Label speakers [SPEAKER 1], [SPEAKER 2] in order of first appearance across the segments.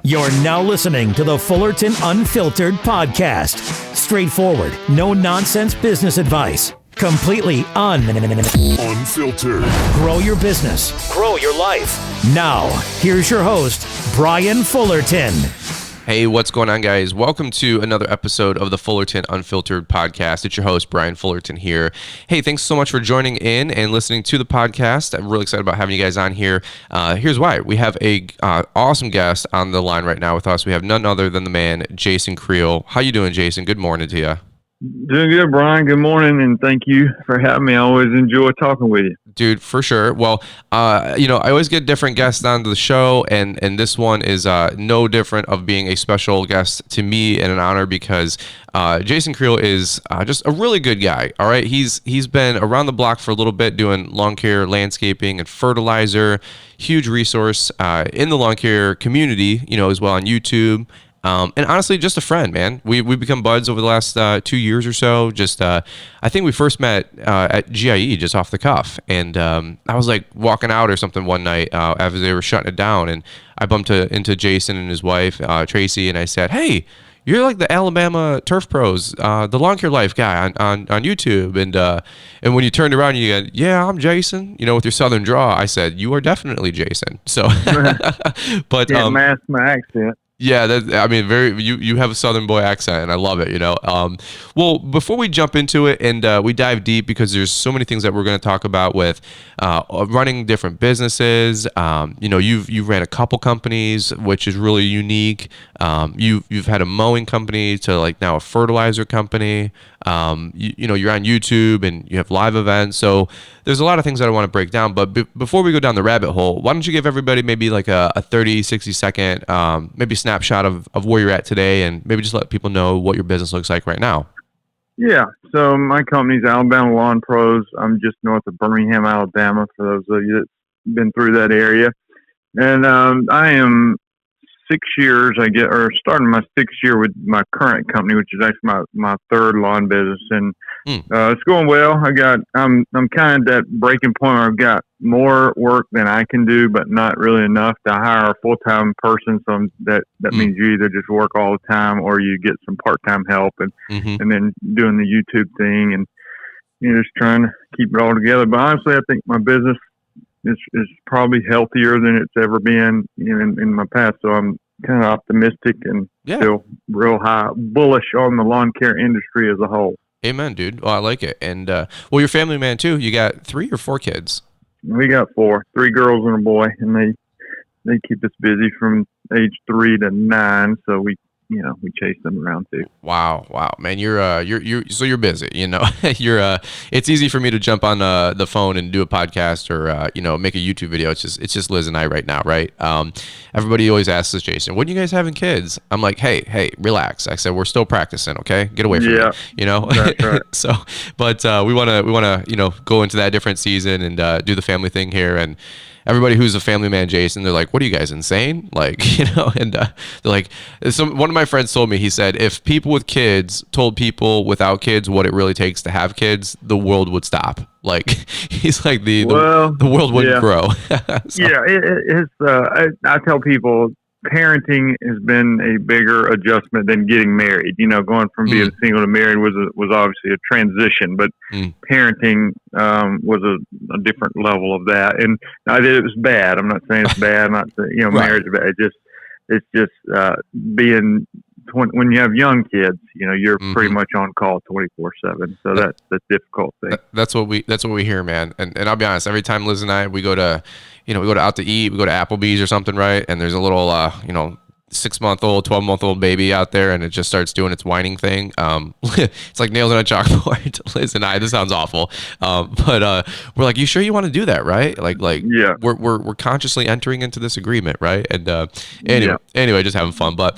[SPEAKER 1] You're now listening to the Fullerton Unfiltered podcast. Straightforward, no nonsense business advice. Completely unfiltered. Grow your business. Grow your life. Now, here's your host, Brian Fullerton.
[SPEAKER 2] Hey, what's going on, guys? Welcome to another episode of the Fullerton Unfiltered podcast. It's your host, Brian Fullerton here. Hey, thanks so much for joining in and listening to the podcast. I'm really excited about having you guys on here. Here's why. We have a awesome guest on the line right now with us. We have none other than the man, Jason Creel. How you doing, Jason? Good morning to you.
[SPEAKER 3] Doing good, Brian. Good morning, and thank you for having me. I always enjoy talking with you.
[SPEAKER 2] Dude, for sure. Well, I always get different guests onto the show, and this one is no different of being a special guest to me and an honor because Jason Creel is just a really good guy. All right, he's been around the block for a little bit doing lawn care, landscaping, and fertilizer. Huge resource in the lawn care community, as well on YouTube. And honestly, just a friend, man. We've become buds over the last 2 years or so. Just, I think we first met at GIE just off the cuff. And I was like walking out or something one night after they were shutting it down. And I bumped into Jason and his wife, Tracy, and I said, "Hey, you're like the Alabama Turf Pros, the Lawn Care Life guy on YouTube." And when you turned around, you go, "Yeah, I'm Jason," with your Southern draw. I said, "You are definitely Jason." So, but
[SPEAKER 3] can't mask my accent.
[SPEAKER 2] Yeah, you have a Southern boy accent, and I love it. Well, before we jump into it and we dive deep, because there's so many things that we're going to talk about with running different businesses. You've ran a couple companies, which is really unique. You've had a mowing company to like now a fertilizer company. You're on YouTube and you have live events. So there's a lot of things that I want to break down. But before we go down the rabbit hole, why don't you give everybody maybe like a 30, 60 second, maybe snapshot of where you're at today, and maybe just let people know what your business looks like right now.
[SPEAKER 3] Yeah. So my company's Alabama Lawn Pros. I'm just north of Birmingham, Alabama, for those of you that's been through that area. And I am 6 years, starting my 6th year with my current company, which is actually my third lawn business, and it's going well. I'm kind of at that breaking point where I've got more work than I can do, but not really enough to hire a full-time person. So that means you either just work all the time or you get some part-time help, and then doing the YouTube thing, and just trying to keep it all together. But honestly, I think my business is probably healthier than it's ever been in my past. So I'm kind of optimistic and still real high bullish on the lawn care industry as a whole.
[SPEAKER 2] Amen, dude. Well, I like it. And well, you're a family man too. You got 3 or 4 kids?
[SPEAKER 3] We got 4, 3 girls and a boy, and they keep us busy from age 3 to 9. So we chase them around too.
[SPEAKER 2] Wow, man, you're you're busy. It's easy for me to jump on the phone and do a podcast or make a YouTube video. It's just Liz and I right now, right? Everybody always asks us, Jason, when are you guys having kids? I'm like, hey, relax. I said we're still practicing, okay? Get away from me.
[SPEAKER 3] That's right.
[SPEAKER 2] So, but we wanna go into that different season and do the family thing here. And everybody who's a family man, Jason, they're like, "What are you guys, insane?" And they're like, one of my friends told me, he said, if people with kids told people without kids what it really takes to have kids, the world would stop. He's like, the world wouldn't grow. So.
[SPEAKER 3] Yeah, I tell people, parenting has been a bigger adjustment than getting married. Going from being single to married was obviously a transition, but parenting was a different level of that. And it was bad. I'm not saying it's bad. I'm not saying
[SPEAKER 2] Right.
[SPEAKER 3] marriage is bad. It's just being when you have young kids, you're pretty much on call 24/7. So that's the difficult thing.
[SPEAKER 2] That's what we hear, man. And I'll be honest, every time Liz and I, we go to out to eat, we go to Applebee's or something, right? And there's a little, 6-month-old, 12-month-old baby out there, and it just starts doing its whining thing. It's like nails on a chalkboard. Liz and I, this sounds awful, but we're like, "You sure you want to do that, right?" Yeah. We're consciously entering into this agreement, right? And anyway, just having fun. But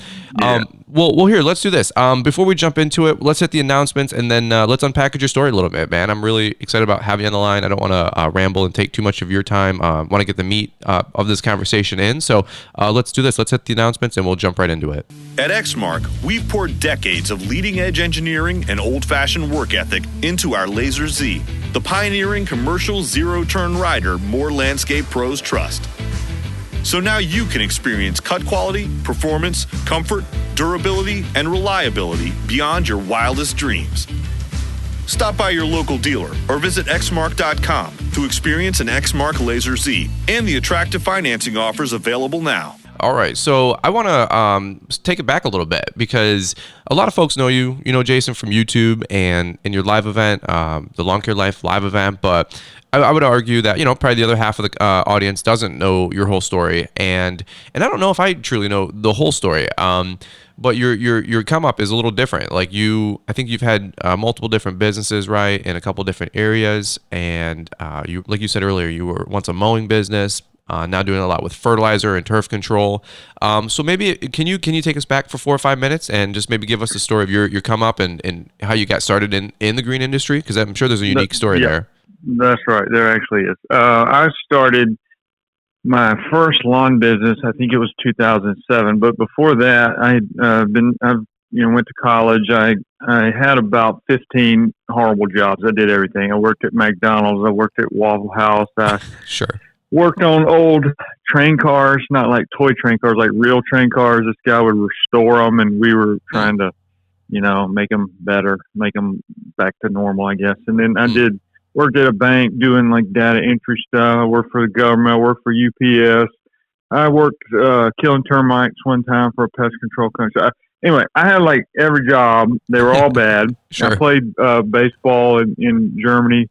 [SPEAKER 2] well, here, let's do this. Before we jump into it, let's hit the announcements, and then let's unpackage your story a little bit, man. I'm really excited about having you on the line. I don't want to ramble and take too much of your time. Want to get the meat of this conversation in. So let's do this. Let's hit the announcements, and we'll jump right into it.
[SPEAKER 4] At Exmark, we've poured decades of leading-edge engineering and old-fashioned work ethic into our Laser Z, the pioneering commercial zero-turn rider more landscape pros trust. So now you can experience cut quality, performance, comfort, durability, and reliability beyond your wildest dreams. Stop by your local dealer or visit xmark.com to experience an Xmark Laser Z and the attractive financing offers available now.
[SPEAKER 2] All right, so I want to take it back a little bit because a lot of folks know you know Jason from YouTube and in your live event, the Lawn Care Life live event, but I would argue that, probably the other half of the audience doesn't know your whole story, and I don't know if I truly know the whole story. But your come up is a little different. Like I think you've had multiple different businesses, right, in a couple different areas, and you, like you said earlier, you were once a mowing business. Now doing a lot with fertilizer and turf control. So maybe can you take us back for 4 or 5 minutes and just maybe give us the story of your come up and how you got started in the green industry? Because I'm sure there's a unique story there.
[SPEAKER 3] That's right. There actually is. I started my first lawn business. I think it was 2007. But before that, I went to college. I had about 15 horrible jobs. I did everything. I worked at McDonald's. I worked at Waffle House.
[SPEAKER 2] Sure.
[SPEAKER 3] Worked on old train cars, not like toy train cars, like real train cars. This guy would restore them, and we were trying to, make them better, make them back to normal, I guess. And then I worked at a bank doing like data entry stuff. I worked for the government. I worked for UPS. I worked killing termites one time for a pest control company. Anyway, I had like every job. They were all bad.
[SPEAKER 2] Sure.
[SPEAKER 3] I played baseball in Germany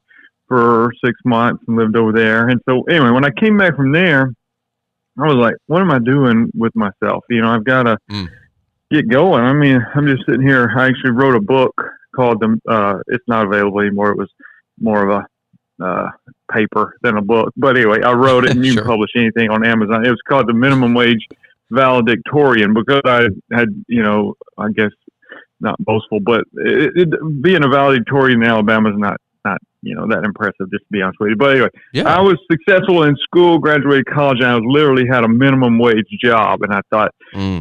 [SPEAKER 3] for 6 months and lived over there. And so anyway, when I came back from there, I was like, what am I doing with myself? I've got to get going. I mean, I'm just sitting here. I actually wrote a book called it's not available anymore. It was more of a paper than a book. But anyway, I wrote it and you can publish anything on Amazon. It was called The Minimum Wage Valedictorian because I had, I guess not boastful, but being a valedictorian in Alabama is not that impressive, just to be honest with you. But anyway, I was successful in school, graduated college, and I was literally had a minimum wage job. And I thought,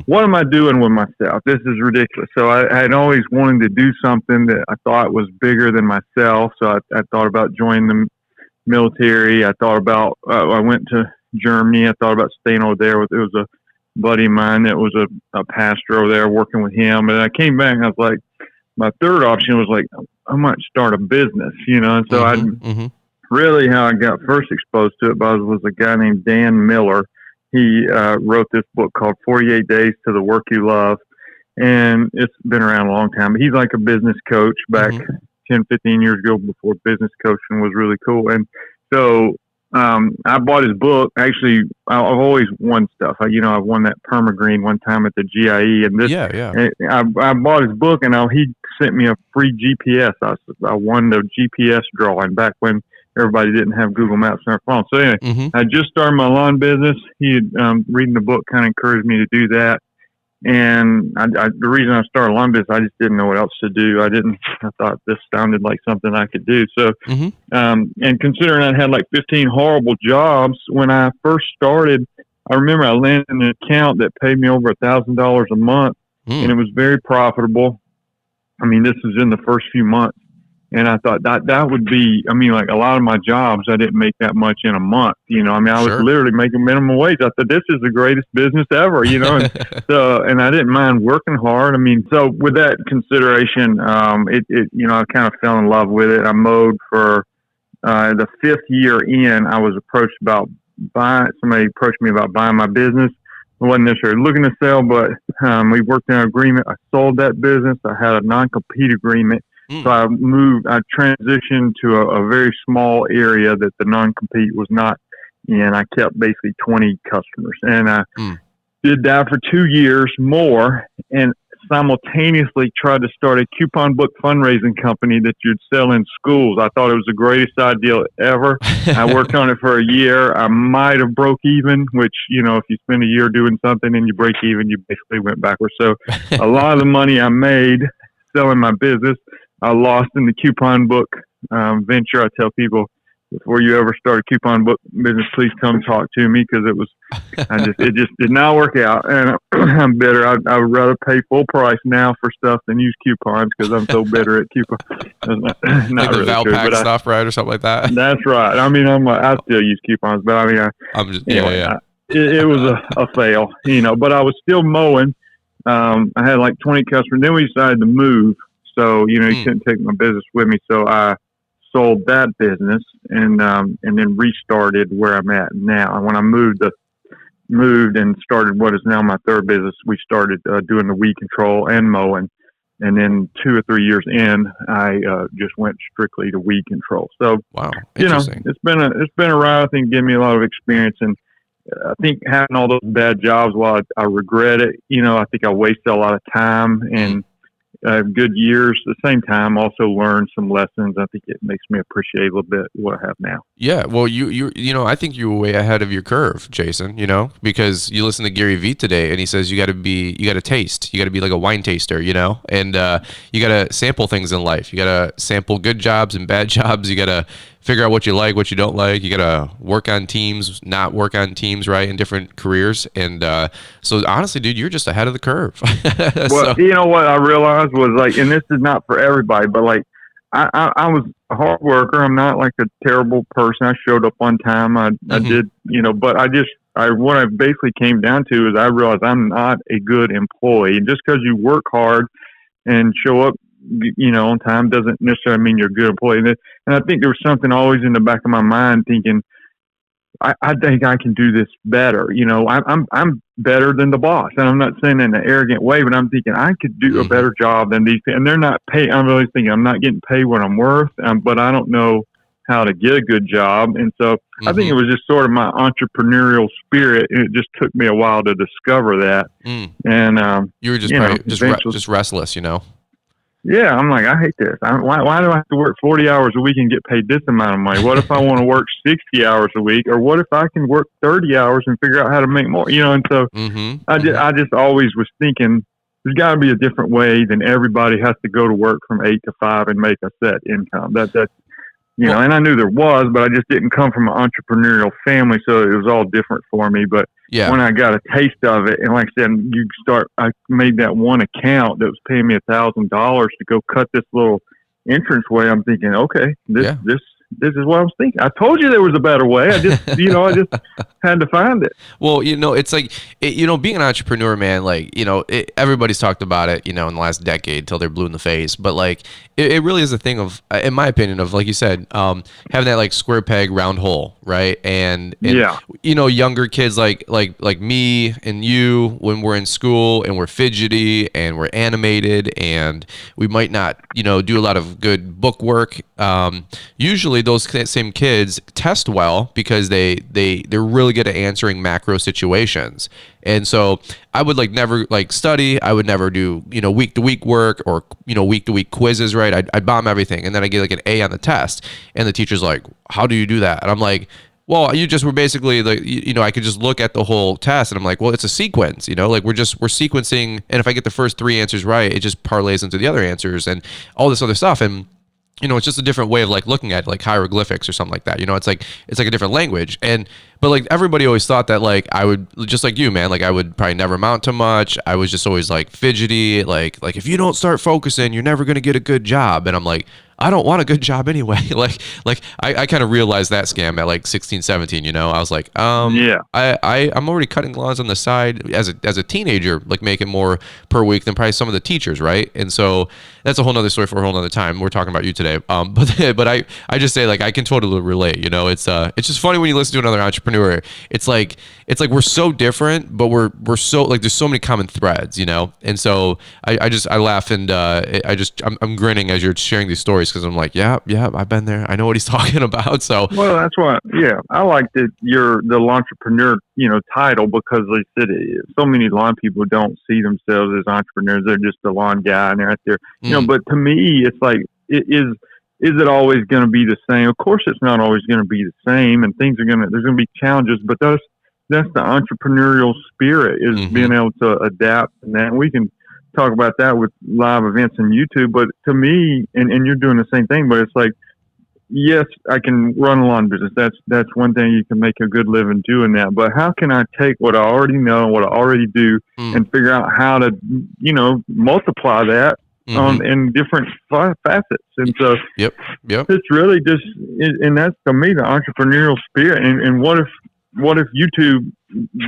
[SPEAKER 3] what am I doing with myself? This is ridiculous. So I had always wanted to do something that I thought was bigger than myself. So I thought about joining the military. I thought about, I went to Germany. I thought about staying over there. It was a buddy of mine that was a pastor over there, working with him. And I came back and I was like, my third option was like, I might start a business, and so really how I got first exposed to it was a guy named Dan Miller. He wrote this book called 48 Days to the Work You Love, and it's been around a long time. He's like a business coach back 10, 15 years ago before business coaching was really cool. And so I bought his book. Actually, I've always won stuff. I won that perma-green one time at the GIE, and this. I bought his book, and he sent me a free GPS. I won the GPS drawing back when everybody didn't have Google Maps on their phone. So anyway, I just started my lawn business. He had reading the book kind of encouraged me to do that. And the reason I started a lawn business, I just didn't know what else to do. I thought this sounded like something I could do. So, and considering I had like 15 horrible jobs when I first started, I remember I landed an account that paid me over $1,000 a month, and it was very profitable. I mean, this was in the first few months. And I thought that would be, like a lot of my jobs, I didn't make that much in a month. I was literally making minimum wage. I thought this is the greatest business ever, And so, and I didn't mind working hard. So with that consideration, I kind of fell in love with it. I mowed for the 5th year in. I was approached somebody approached me about buying my business. I wasn't necessarily looking to sell, but we worked in an agreement. I sold that business. I had a non-compete agreement. So I transitioned to a very small area that the non-compete was not in. I kept basically 20 customers, and I did that for 2 years more, and simultaneously tried to start a coupon book fundraising company that you'd sell in schools. I thought it was the greatest idea ever. I worked on it for a year. I might have broke even, which, if you spend a year doing something and you break even, you basically went backwards. So a lot of the money I made selling my business, I lost in the coupon book venture. I tell people, before you ever start a coupon book business, please come talk to me, because it just did not work out, and I'm bitter. I would rather pay full price now for stuff than use coupons, because I'm so bitter at coupons. Not
[SPEAKER 2] like the
[SPEAKER 3] really
[SPEAKER 2] Valpak stuff, right, or something like that.
[SPEAKER 3] That's right. I still use coupons, but
[SPEAKER 2] I'm just
[SPEAKER 3] it was a fail, but I was still mowing. I had like 20 customers. Then we decided to move. So, you couldn't take my business with me. So I sold that business and then restarted where I'm at now. And when I moved and started what is now my third business, we started doing the weed control and mowing. And then 2 or 3 years in, I just went strictly to weed control. So,
[SPEAKER 2] wow, interesting.
[SPEAKER 3] It's been a ride. I think, gave me a lot of experience. And I think having all those bad jobs, while I regret it, I think I wasted a lot of time and good years. At the same time, also learned some lessons. I think it makes me appreciate a little bit what I have now.
[SPEAKER 2] Yeah, well, I think you were way ahead of your curve, Jason. Because you listen to Gary Vee today, and he says you got to taste, you got to be like a wine taster, and you got to sample things in life. You got to sample good jobs and bad jobs. You got to figure out what you like, what you don't like. You got to work on teams, not work on teams, right, in different careers. And so honestly, dude, you're just ahead of the curve.
[SPEAKER 3] Well, you know what I realized was, like, and this is not for everybody, but like I was a hard worker. I'm not like a terrible person. I showed up on time. I did, but what I basically came down to is I realized I'm not a good employee. And just because you work hard and show up, on time doesn't necessarily mean you're a good employee. And I think there was something always in the back of my mind thinking, I think I can do this better. I'm better than the boss. And I'm not saying that in an arrogant way, but I'm thinking I could do a better job than these. And they're not paid. I'm really thinking I'm not getting paid what I'm worth, but I don't know how to get a good job. And so I think it was just sort of my entrepreneurial spirit. And it just took me a while to discover that. And
[SPEAKER 2] you were just restless,
[SPEAKER 3] Yeah, I'm like, I hate this. Why do I have to work 40 hours a week and get paid this amount of money? What if I want to work 60 hours a week? Or what if I can work 30 hours and figure out how to make more? And so I just always was thinking there's got to be a different way than everybody has to go to work from 8 to 5 and make a set income. That's and I knew there was, but I just didn't come from an entrepreneurial family, so it was all different for me. But when I got a taste of it, and like I said, I made that one account that was paying me $1,000 to go cut this little entranceway. I'm thinking, okay, this is what I was thinking. I told you there was a better way. I just, I just had to find it.
[SPEAKER 2] Well, it's like, being an entrepreneur, man, like, everybody's talked about it, in the last decade till they're blue in the face. But like, it really is a thing of, in my opinion, of, like you said, having that like square peg, round hole, right? And younger kids like me and you, when we're in school and we're fidgety and we're animated and we might not, do a lot of good book work. Usually those same kids test well because they're really good at answering macro situations. And so I would never study. I would never do, week to week work or, week to week quizzes, right? I'd bomb everything. And then I get an A on the test. And the teacher's like, how do you do that? And I'm like, well, you just were basically I could just look at the whole test and I'm like, well, it's a sequence, we're sequencing. And if I get the first 3 answers right, it just parlays into the other answers and all this other stuff. And it's just a different way of looking at it, like hieroglyphics or something like that. It's like a different language. But everybody always thought that I would, just like you, man, I would probably never amount to much. I was just always fidgety, like if you don't start focusing, you're never going to get a good job. And I'm like, I don't want a good job anyway. I kind of realized that scam at 16, 17, I was like, I'm already cutting lawns on the side as a teenager, making more per week than probably some of the teachers. Right. And so that's a whole nother story for a whole nother time. We're talking about you today. But I just say I can totally relate, it's just funny when you listen to another entrepreneur. It's like we're so different, but we're so there's so many common threads, And so I laugh and I'm grinning as you're sharing these stories because I'm like, yeah, I've been there. I know what he's talking about. So
[SPEAKER 3] well, that's why, I like that you're the entrepreneur, title because they said so many lawn people don't see themselves as entrepreneurs. They're just a lawn guy and they're out there, But to me, it's like is it always going to be the same? Of course, it's not always going to be the same, and there's going to be challenges. But that's the entrepreneurial spirit is being able to adapt, and that we can talk about that with live events on YouTube. But to me, and you're doing the same thing, but it's like, yes, I can run a lawn business. That's one thing you can make a good living doing that. But how can I take what I already know and what I already do and figure out how to, multiply that in different facets? And so it's really just, and that's to me the entrepreneurial spirit. And what if YouTube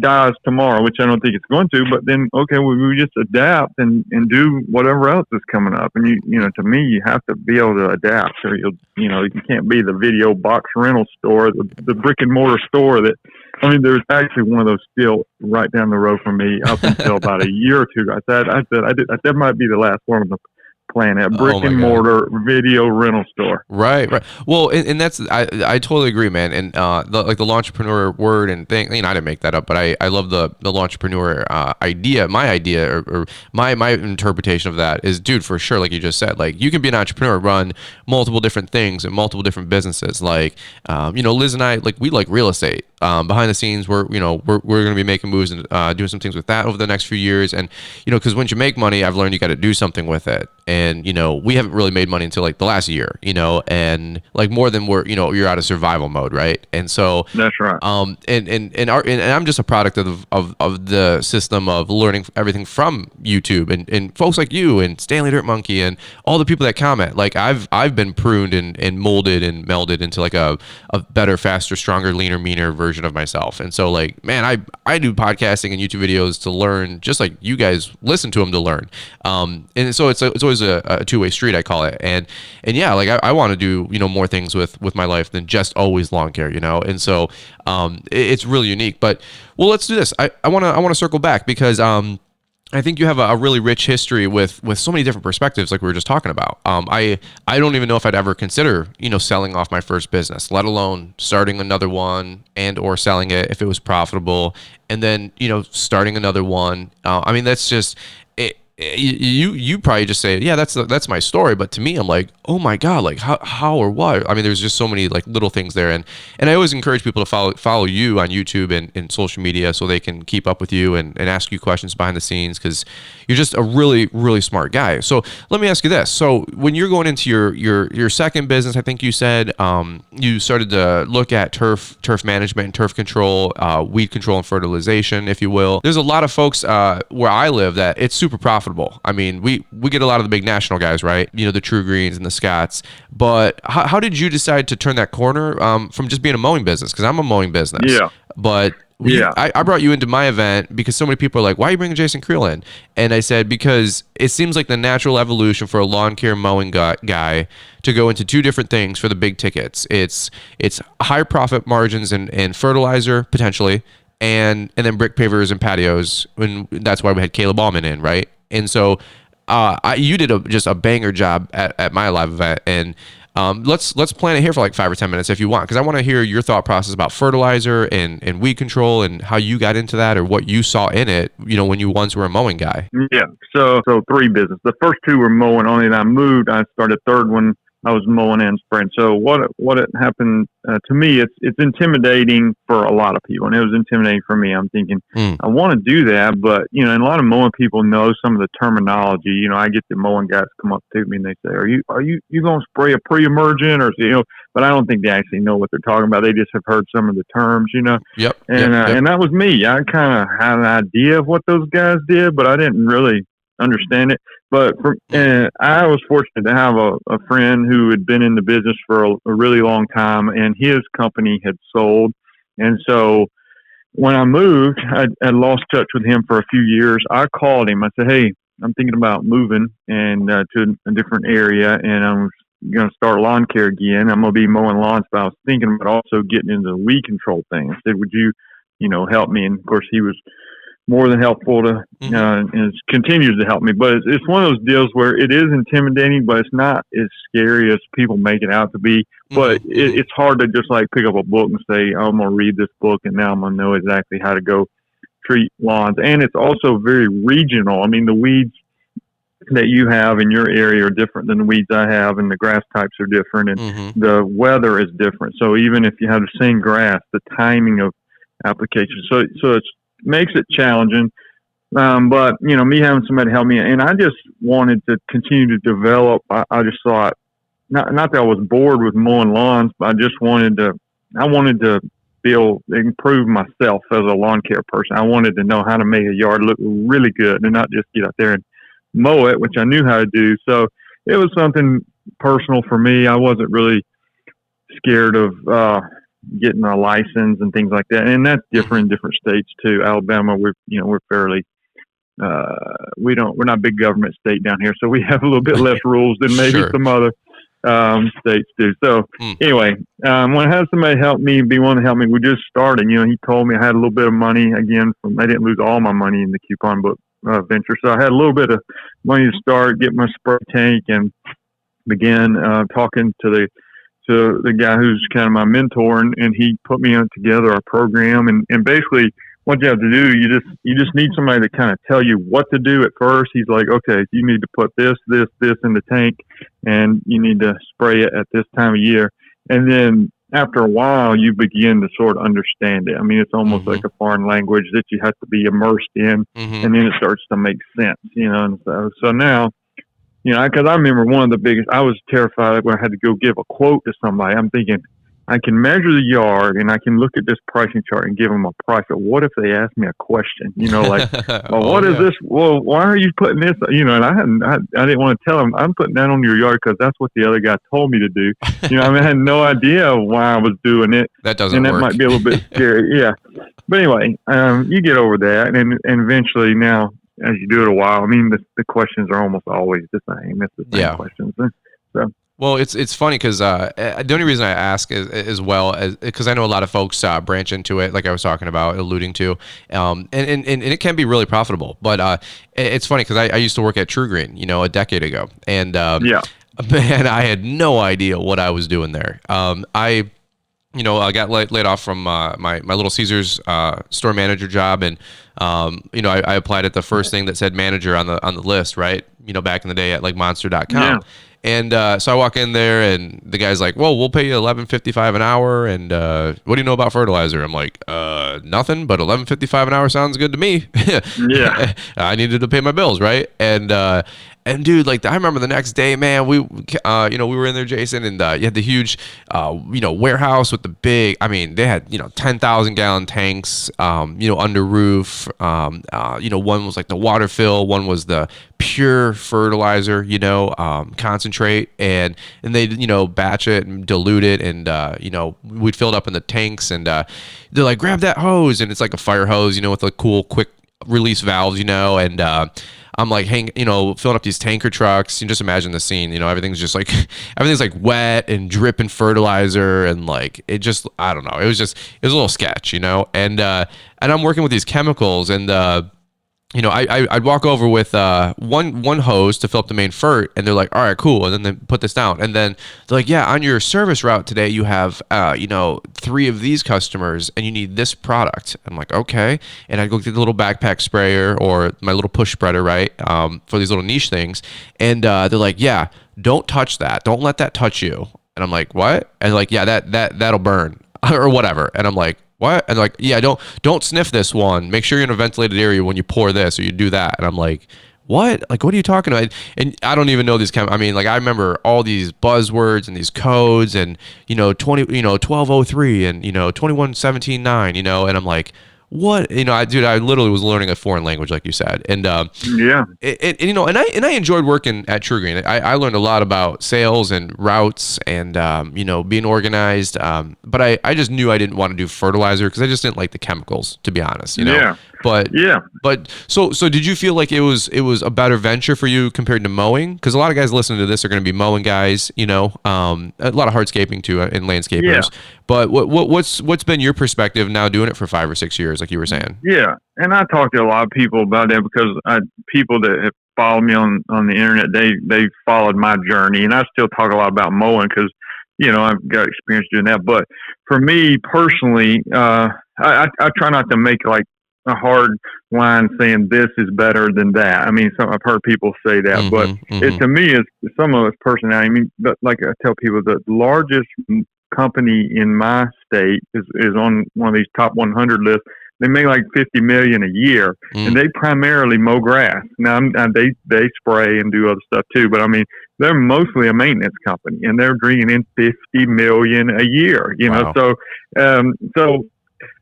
[SPEAKER 3] dies tomorrow, which I don't think it's going to, but then, okay, we just adapt and do whatever else is coming up. And to me, you have to be able to adapt. So you can't be the video box rental store, the brick and mortar store there's actually one of those still right down the road from me up until about a year or two ago. That might be the last one of the planet, brick and mortar video rental store.
[SPEAKER 2] Right. Well, and that's I totally agree, man. And the entrepreneur word and thing, I didn't make that up, but I love the entrepreneur idea. My idea or my interpretation of that is, dude, for sure, like you just said, like you can be an entrepreneur, run multiple different things and multiple different businesses. Like Liz and I, like we like real estate. Behind the scenes, we're going to be making moves and doing some things with that over the next few years. And because once you make money, I've learned you got to do something with it. And we haven't really made money until like the last year, and like more than you're out of survival mode, right? And so
[SPEAKER 3] that's right.
[SPEAKER 2] And I'm just a product of the system of learning everything from YouTube and folks like you and Stanley Dirt Monkey and all the people that comment. Like I've been pruned and molded and melded into like a better, faster, stronger, leaner, meaner version of myself. And so like, man, I do podcasting and YouTube videos to learn, just like you guys listen to them to learn. And so it's always a two-way street, I call it. And yeah, like I want to do, more things with my life than just always lawn care, And so it's really unique. But well, let's do this. I want to circle back because I think you have a really rich history with so many different perspectives, like we were just talking about. I don't even know if I'd ever consider, selling off my first business, let alone starting another one and or selling it if it was profitable, and then, starting another one. That's just it. You probably just say, yeah, that's my story. But to me, I'm like, oh my God, like how or what? There's just so many like little things there. And I always encourage people to follow you on YouTube and social media so they can keep up with you and ask you questions behind the scenes, because you're just a really, really smart guy. So let me ask you this. So when you're going into your second business, I think you said you started to look at turf management and turf control, weed control and fertilization, if you will. There's a lot of folks where I live that it's super profitable. We get a lot of the big national guys, right? The True Greens and the Scotts. But how did you decide to turn that corner from just being a mowing business? Because I'm a mowing business.
[SPEAKER 3] Yeah.
[SPEAKER 2] But I brought you into my event because so many people are like, why are you bringing Jason Creel in? And I said, because it seems like the natural evolution for a lawn care mowing guy to go into two different things for the big tickets. It's high profit margins and fertilizer, potentially, and then brick pavers and patios. And that's why we had Caleb Allman in, right? And so you did just a banger job at my live event. And let's plan it here for like 5 or 10 minutes if you want, because I want to hear your thought process about fertilizer and weed control and how you got into that or what you saw in it, when you once were a mowing guy.
[SPEAKER 3] Yeah. So 3 businesses. The first 2 were mowing. Only then I moved. I started third one. I was mowing and spraying. So what had happened to me, it's intimidating for a lot of people, and it was intimidating for me. I'm thinking, I want to do that, but and a lot of mowing people know some of the terminology. I get the mowing guys come up to me and they say, "Are you going to spray a pre-emergent or?" But I don't think they actually know what they're talking about. They just have heard some of the terms,
[SPEAKER 2] Yep.
[SPEAKER 3] And that was me. I kind of had an idea of what those guys did, but I didn't really understand it. But I was fortunate to have a friend who had been in the business for a really long time, and his company had sold. And so when I moved, I lost touch with him for a few years. I called him. I said, "Hey, I'm thinking about moving and to a different area, and I'm going to start lawn care again. I'm going to be mowing lawns, but I was thinking about also getting into the weed control thing." I said, "Would you, help me?" And of course, he was more than helpful to and continues to help me. But it's one of those deals where it is intimidating, but it's not as scary as people make it out to be. But it's hard to just like pick up a book and say, "Oh, I'm going to read this book and now I'm going to know exactly how to go treat lawns." And it's also very regional. The weeds that you have in your area are different than the weeds I have, and the grass types are different, and the weather is different. So even if you have the same grass, the timing of application, so it makes it challenging. But me having somebody help me, and I just wanted to continue to develop. I just thought, not that I was bored with mowing lawns, but I just wanted to improve myself as a lawn care person. I wanted to know how to make a yard look really good and not just get out there and mow it, which I knew how to do. So it was something personal for me. I wasn't really scared of getting a license and things like that. And that's different in different states too. Alabama, we're fairly, we're not a big government state down here, so we have a little bit less rules than maybe
[SPEAKER 2] Sure.
[SPEAKER 3] some other states do. So anyway, when I had somebody help me, be willing to help me, we just started. He told me I had a little bit of money again. I didn't lose all my money in the coupon book venture, so I had a little bit of money to start, get my spray tank, and began talking to the guy who's kind of my mentor, and he put me together a program, and basically what you have to do, you just need somebody to kind of tell you what to do at first. He's like, okay, you need to put this in the tank, and you need to spray it at this time of year. And then after a while, you begin to sort of understand it. I mean, it's almost like a foreign language that you have to be immersed in, and then it starts to make sense, And so now, because I remember one of the biggest, I was terrified when I had to go give a quote to somebody. I'm thinking, I can measure the yard and I can look at this pricing chart and give them a price. But what if they ask me a question? Like, well, what is this? Well, why are you putting this? And I didn't want to tell them I'm putting that on your yard because that's what the other guy told me to do. I had no idea why I was doing it.
[SPEAKER 2] That doesn't
[SPEAKER 3] and that
[SPEAKER 2] work.
[SPEAKER 3] might be a little bit scary. Yeah. But anyway, you get over that, and eventually now, as you do it a while, I mean, the questions are almost always the same. It's the same questions. So.
[SPEAKER 2] Well, it's funny because the only reason I ask is as well as because I know a lot of folks branch into it, like I was talking about, alluding to, and it can be really profitable. But it's funny because I used to work at True Green, a decade ago, and man, I had no idea what I was doing there. I got laid off from my Little Caesars store manager job, and I applied at the first thing that said manager on the list, right? Back in the day at like Monster.com. Yeah. And so I walk in there, and the guy's like, "Well, we'll pay you $11.55 an hour." And what do you know about fertilizer? I'm like, nothing, but $11.55 an hour sounds good to me.
[SPEAKER 3] Yeah,
[SPEAKER 2] I needed to pay my bills, right? And dude, like I remember the next day, man, we were in there, Jason, and you had the huge, warehouse with the big. I mean, they had 10,000 gallon tanks, under roof. One was like the water fill, one was the pure fertilizer, concentrate, and they batch it and dilute it, and we'd fill it up in the tanks, and they're like, grab that hose, and it's like a fire hose, with a cool quick release valves, and I'm like, filling up these tanker trucks. You just imagine the scene, everything's like wet and dripping fertilizer, and like it just, I don't know, it was a little sketch, and I'm working with these chemicals, and I'd walk over with one hose to fill up the main fert, and they're like, all right, cool, and then they put this down, and then they're like, yeah, on your service route today, you have 3 of these customers, and you need this product. I'm like, okay, and I'd go get the little backpack sprayer or my little push spreader, right, for these little niche things, and they're like, yeah, don't touch that, don't let that touch you, and I'm like, what? And like, yeah, that'll burn or whatever, and I'm like, what? And like, yeah, don't sniff this one. Make sure you're in a ventilated area when you pour this or you do that. And I'm like, what? Like, what are you talking about? And I don't even know these I mean, like, I remember all these buzzwords and these codes and, 1203 and, 2117.9, and I'm like, what? I literally was learning a foreign language, like you said. And yeah, and I enjoyed working at True Green. I learned a lot about sales and routes and being organized. But I just knew I didn't want to do fertilizer because I just didn't like the chemicals, to be honest.
[SPEAKER 3] Yeah.
[SPEAKER 2] But so did you feel like it was a better venture for you compared to mowing? Because a lot of guys listening to this are going to be mowing guys. A lot of hardscaping too and landscapers. Yeah. But what's been your perspective now doing it for 5 or 6 years, like you were saying?
[SPEAKER 3] Yeah, and I talked to a lot of people about that because people that have followed me on the internet, they followed my journey, and I still talk a lot about mowing because I've got experience doing that. But for me personally, I try not to make like a hard line saying this is better than that. I mean, I've heard people say that, but it to me is some of it's personality. I mean, but like I tell people, the largest company in my state is on one of these top 100 lists. They make like $50 million a year, and they primarily mow grass. Now they spray and do other stuff too, but I mean they're mostly a maintenance company, and they're bringing in $50 million a year.
[SPEAKER 2] Wow.
[SPEAKER 3] So,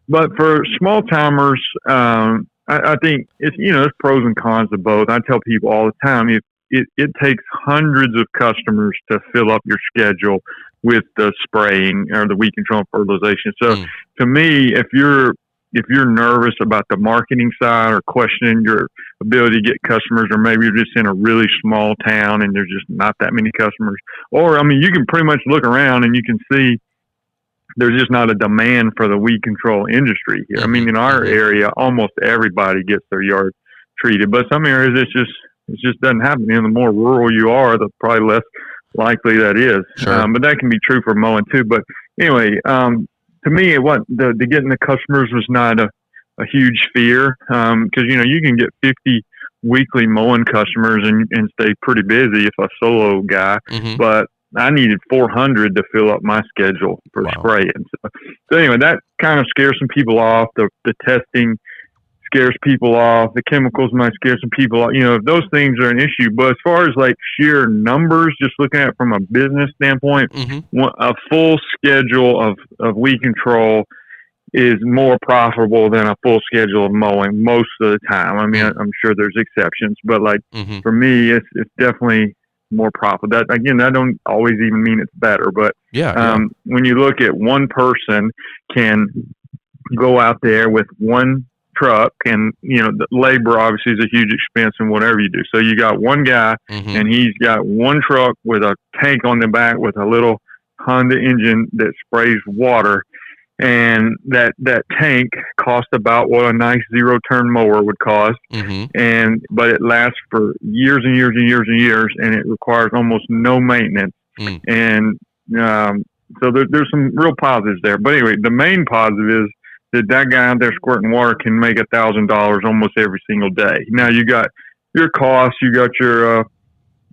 [SPEAKER 3] but for small timers, I think it's there's pros and cons of both. I tell people all the time, it takes hundreds of customers to fill up your schedule with the spraying or the weed control and fertilization. So to me, if you're nervous about the marketing side or questioning your ability to get customers, or maybe you're just in a really small town and there's just not that many customers, or, I mean, you can pretty much look around and you can see there's just not a demand for the weed control industry here. I mean, in our area, almost everybody gets their yard treated, but some areas it just doesn't happen. And the more rural you are, the probably less likely that is.
[SPEAKER 2] Sure.
[SPEAKER 3] But that can be true for mowing too. But anyway, to me, the getting the customers was not a huge fear, because you can get 50 weekly mowing customers and stay pretty busy if a solo guy, but I needed 400 to fill up my schedule for spraying. So anyway, that kind of scares some people off. The testing scares people off. The chemicals might scare some people off. If those things are an issue. But as far as like sheer numbers, just looking at it from a business standpoint, a full schedule of weed control is more profitable than a full schedule of mowing most of the time. I mean, I'm sure there's exceptions, but like for me, it's definitely more profitable. That don't always even mean it's better, but when you look at one person can go out there with one truck, and the labor obviously is a huge expense in whatever you do. So you got one guy and he's got one truck with a tank on the back with a little Honda engine that sprays water, and that tank costs about what a nice 0-turn mower would cost, but it lasts for years and years and years and years, and it requires almost no maintenance. And so there's some real positives there. But anyway, the main positive is that guy out there squirting water can make $1,000 almost every single day. Now you got your costs, you got your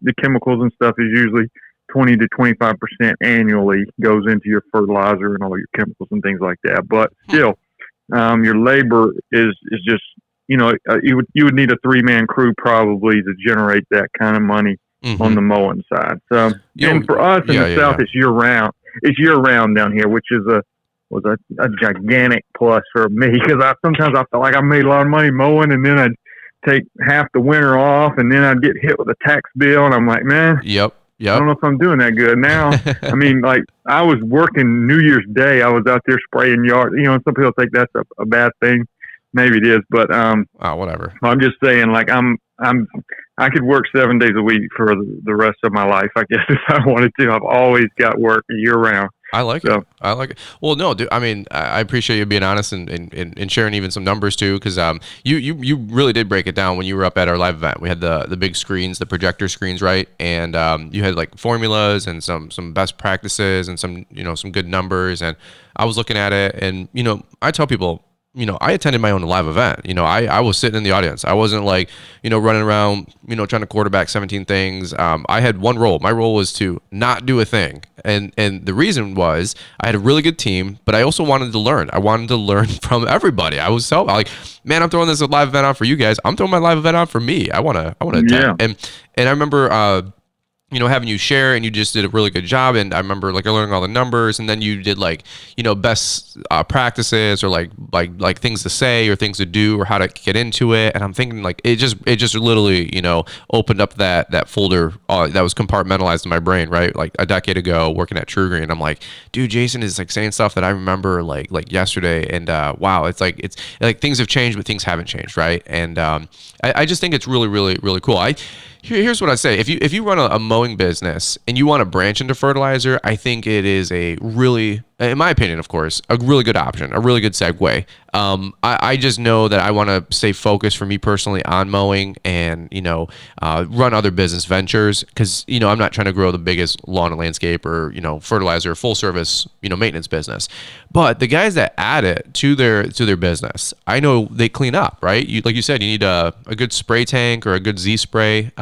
[SPEAKER 3] the chemicals and stuff is usually 20 to 25% annually goes into your fertilizer and all your chemicals and things like that. But still, your labor is just, you would need a 3-man crew probably to generate that kind of money on the mowing side. So, and for us in the South, it's year round. It's year round down here, which is was a gigantic plus for me, because sometimes I felt like I made a lot of money mowing, and then I'd take half the winter off, and then I'd get hit with a tax bill, and I'm like, man, I don't know if I'm doing that good now. I mean, like, I was working New Year's Day. I was out there spraying yards. And some people think that's a bad thing. Maybe it is, but
[SPEAKER 2] whatever.
[SPEAKER 3] I'm just saying, like, I could work 7 days a week for the rest of my life, I guess, if I wanted to. I've always got work year round.
[SPEAKER 2] I like it. I like it. Well, no, dude, I mean, I appreciate you being honest and sharing even some numbers too, because you really did break it down when you were up at our live event. We had the big screens, the projector screens, right? And you had like formulas and some best practices and some good numbers. And I was looking at it, and I tell people, I attended my own live event. I was sitting in the audience. I wasn't like, running around, trying to quarterback 17 things. I had one role. My role was to not do a thing. And the reason was I had a really good team, but I also wanted to learn. I wanted to learn from everybody. I was like, man, I'm throwing this live event out for you guys. I'm throwing my live event out for me. I want to attend.
[SPEAKER 3] Yeah.
[SPEAKER 2] And I remember, having you share, and you just did a really good job. And I remember like learning all the numbers, and then you did like, best practices, or like things to say or things to do or how to get into it. And I'm thinking like, it just literally, opened up that folder that was compartmentalized in my brain, right? Like a decade ago working at True Green. I'm like, dude, Jason is like saying stuff that I remember like yesterday. And wow, it's like things have changed, but things haven't changed. Right. And I just think it's really, really, really cool. Here's what I say. If you run a mowing business and you want to branch into fertilizer, I think it is a really, in my opinion, of course, a really good option, a really good segue. I just know that I want to stay focused for me personally on mowing and, run other business ventures, because, I'm not trying to grow the biggest lawn and landscape or, fertilizer, full service, maintenance business. But the guys that add it to their business, I know they clean up, right? Like you said, you need a good spray tank or a good Z spray.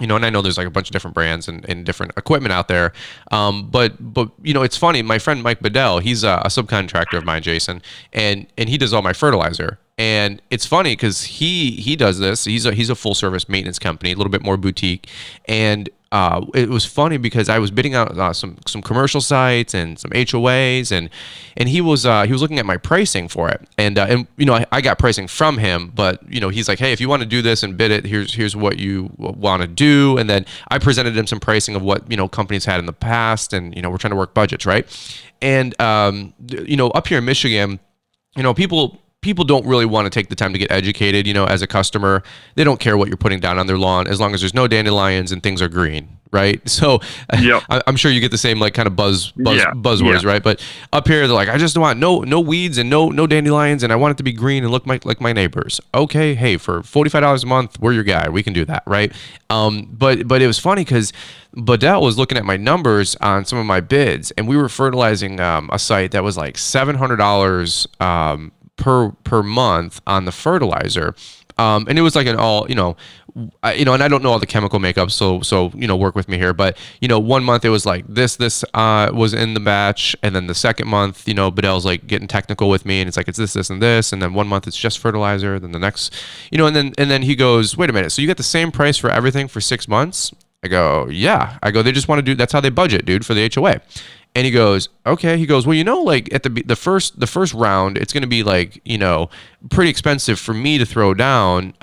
[SPEAKER 2] And I know there's like a bunch of different brands and different equipment out there. But it's funny. My friend Mike Bedell, he's a subcontractor of mine, Jason, and he does all my fertilizer. And it's funny because he does this. He's a full service maintenance company, a little bit more boutique. And it was funny because I was bidding out some commercial sites and some HOAs, and he was looking at my pricing for it, and I got pricing from him, but he's like, hey, if you want to do this and bid it, here's what you want to do, and then I presented him some pricing of what companies had in the past, and we're trying to work budgets, right? And up here in Michigan, people don't really want to take the time to get educated. As a customer, they don't care what you're putting down on their lawn as long as there's no dandelions and things are green, right? So yep. I'm sure you get the same kind of buzzwords, right? But up here, they're like, I just want no weeds and no dandelions, and I want it to be green and look like my neighbors. Okay, hey, for $45 a month, we're your guy. We can do that, right? But it was funny because Bedell was looking at my numbers on some of my bids, and we were fertilizing a site that was like $700 per month on the fertilizer, and it was like an all and I don't know all the chemical makeup, so work with me here, but 1 month it was like this was in the batch, and then the second month Bedell's like getting technical with me, and it's like it's this and this, and then 1 month it's just fertilizer, then the next and then he goes, wait a minute, so you get the same price for everything for 6 months? I go, yeah. I go, they just want to do, that's how they budget, dude, for the HOA. And he goes, okay. He goes, well, like at the first round, it's going to be like, pretty expensive for me to throw down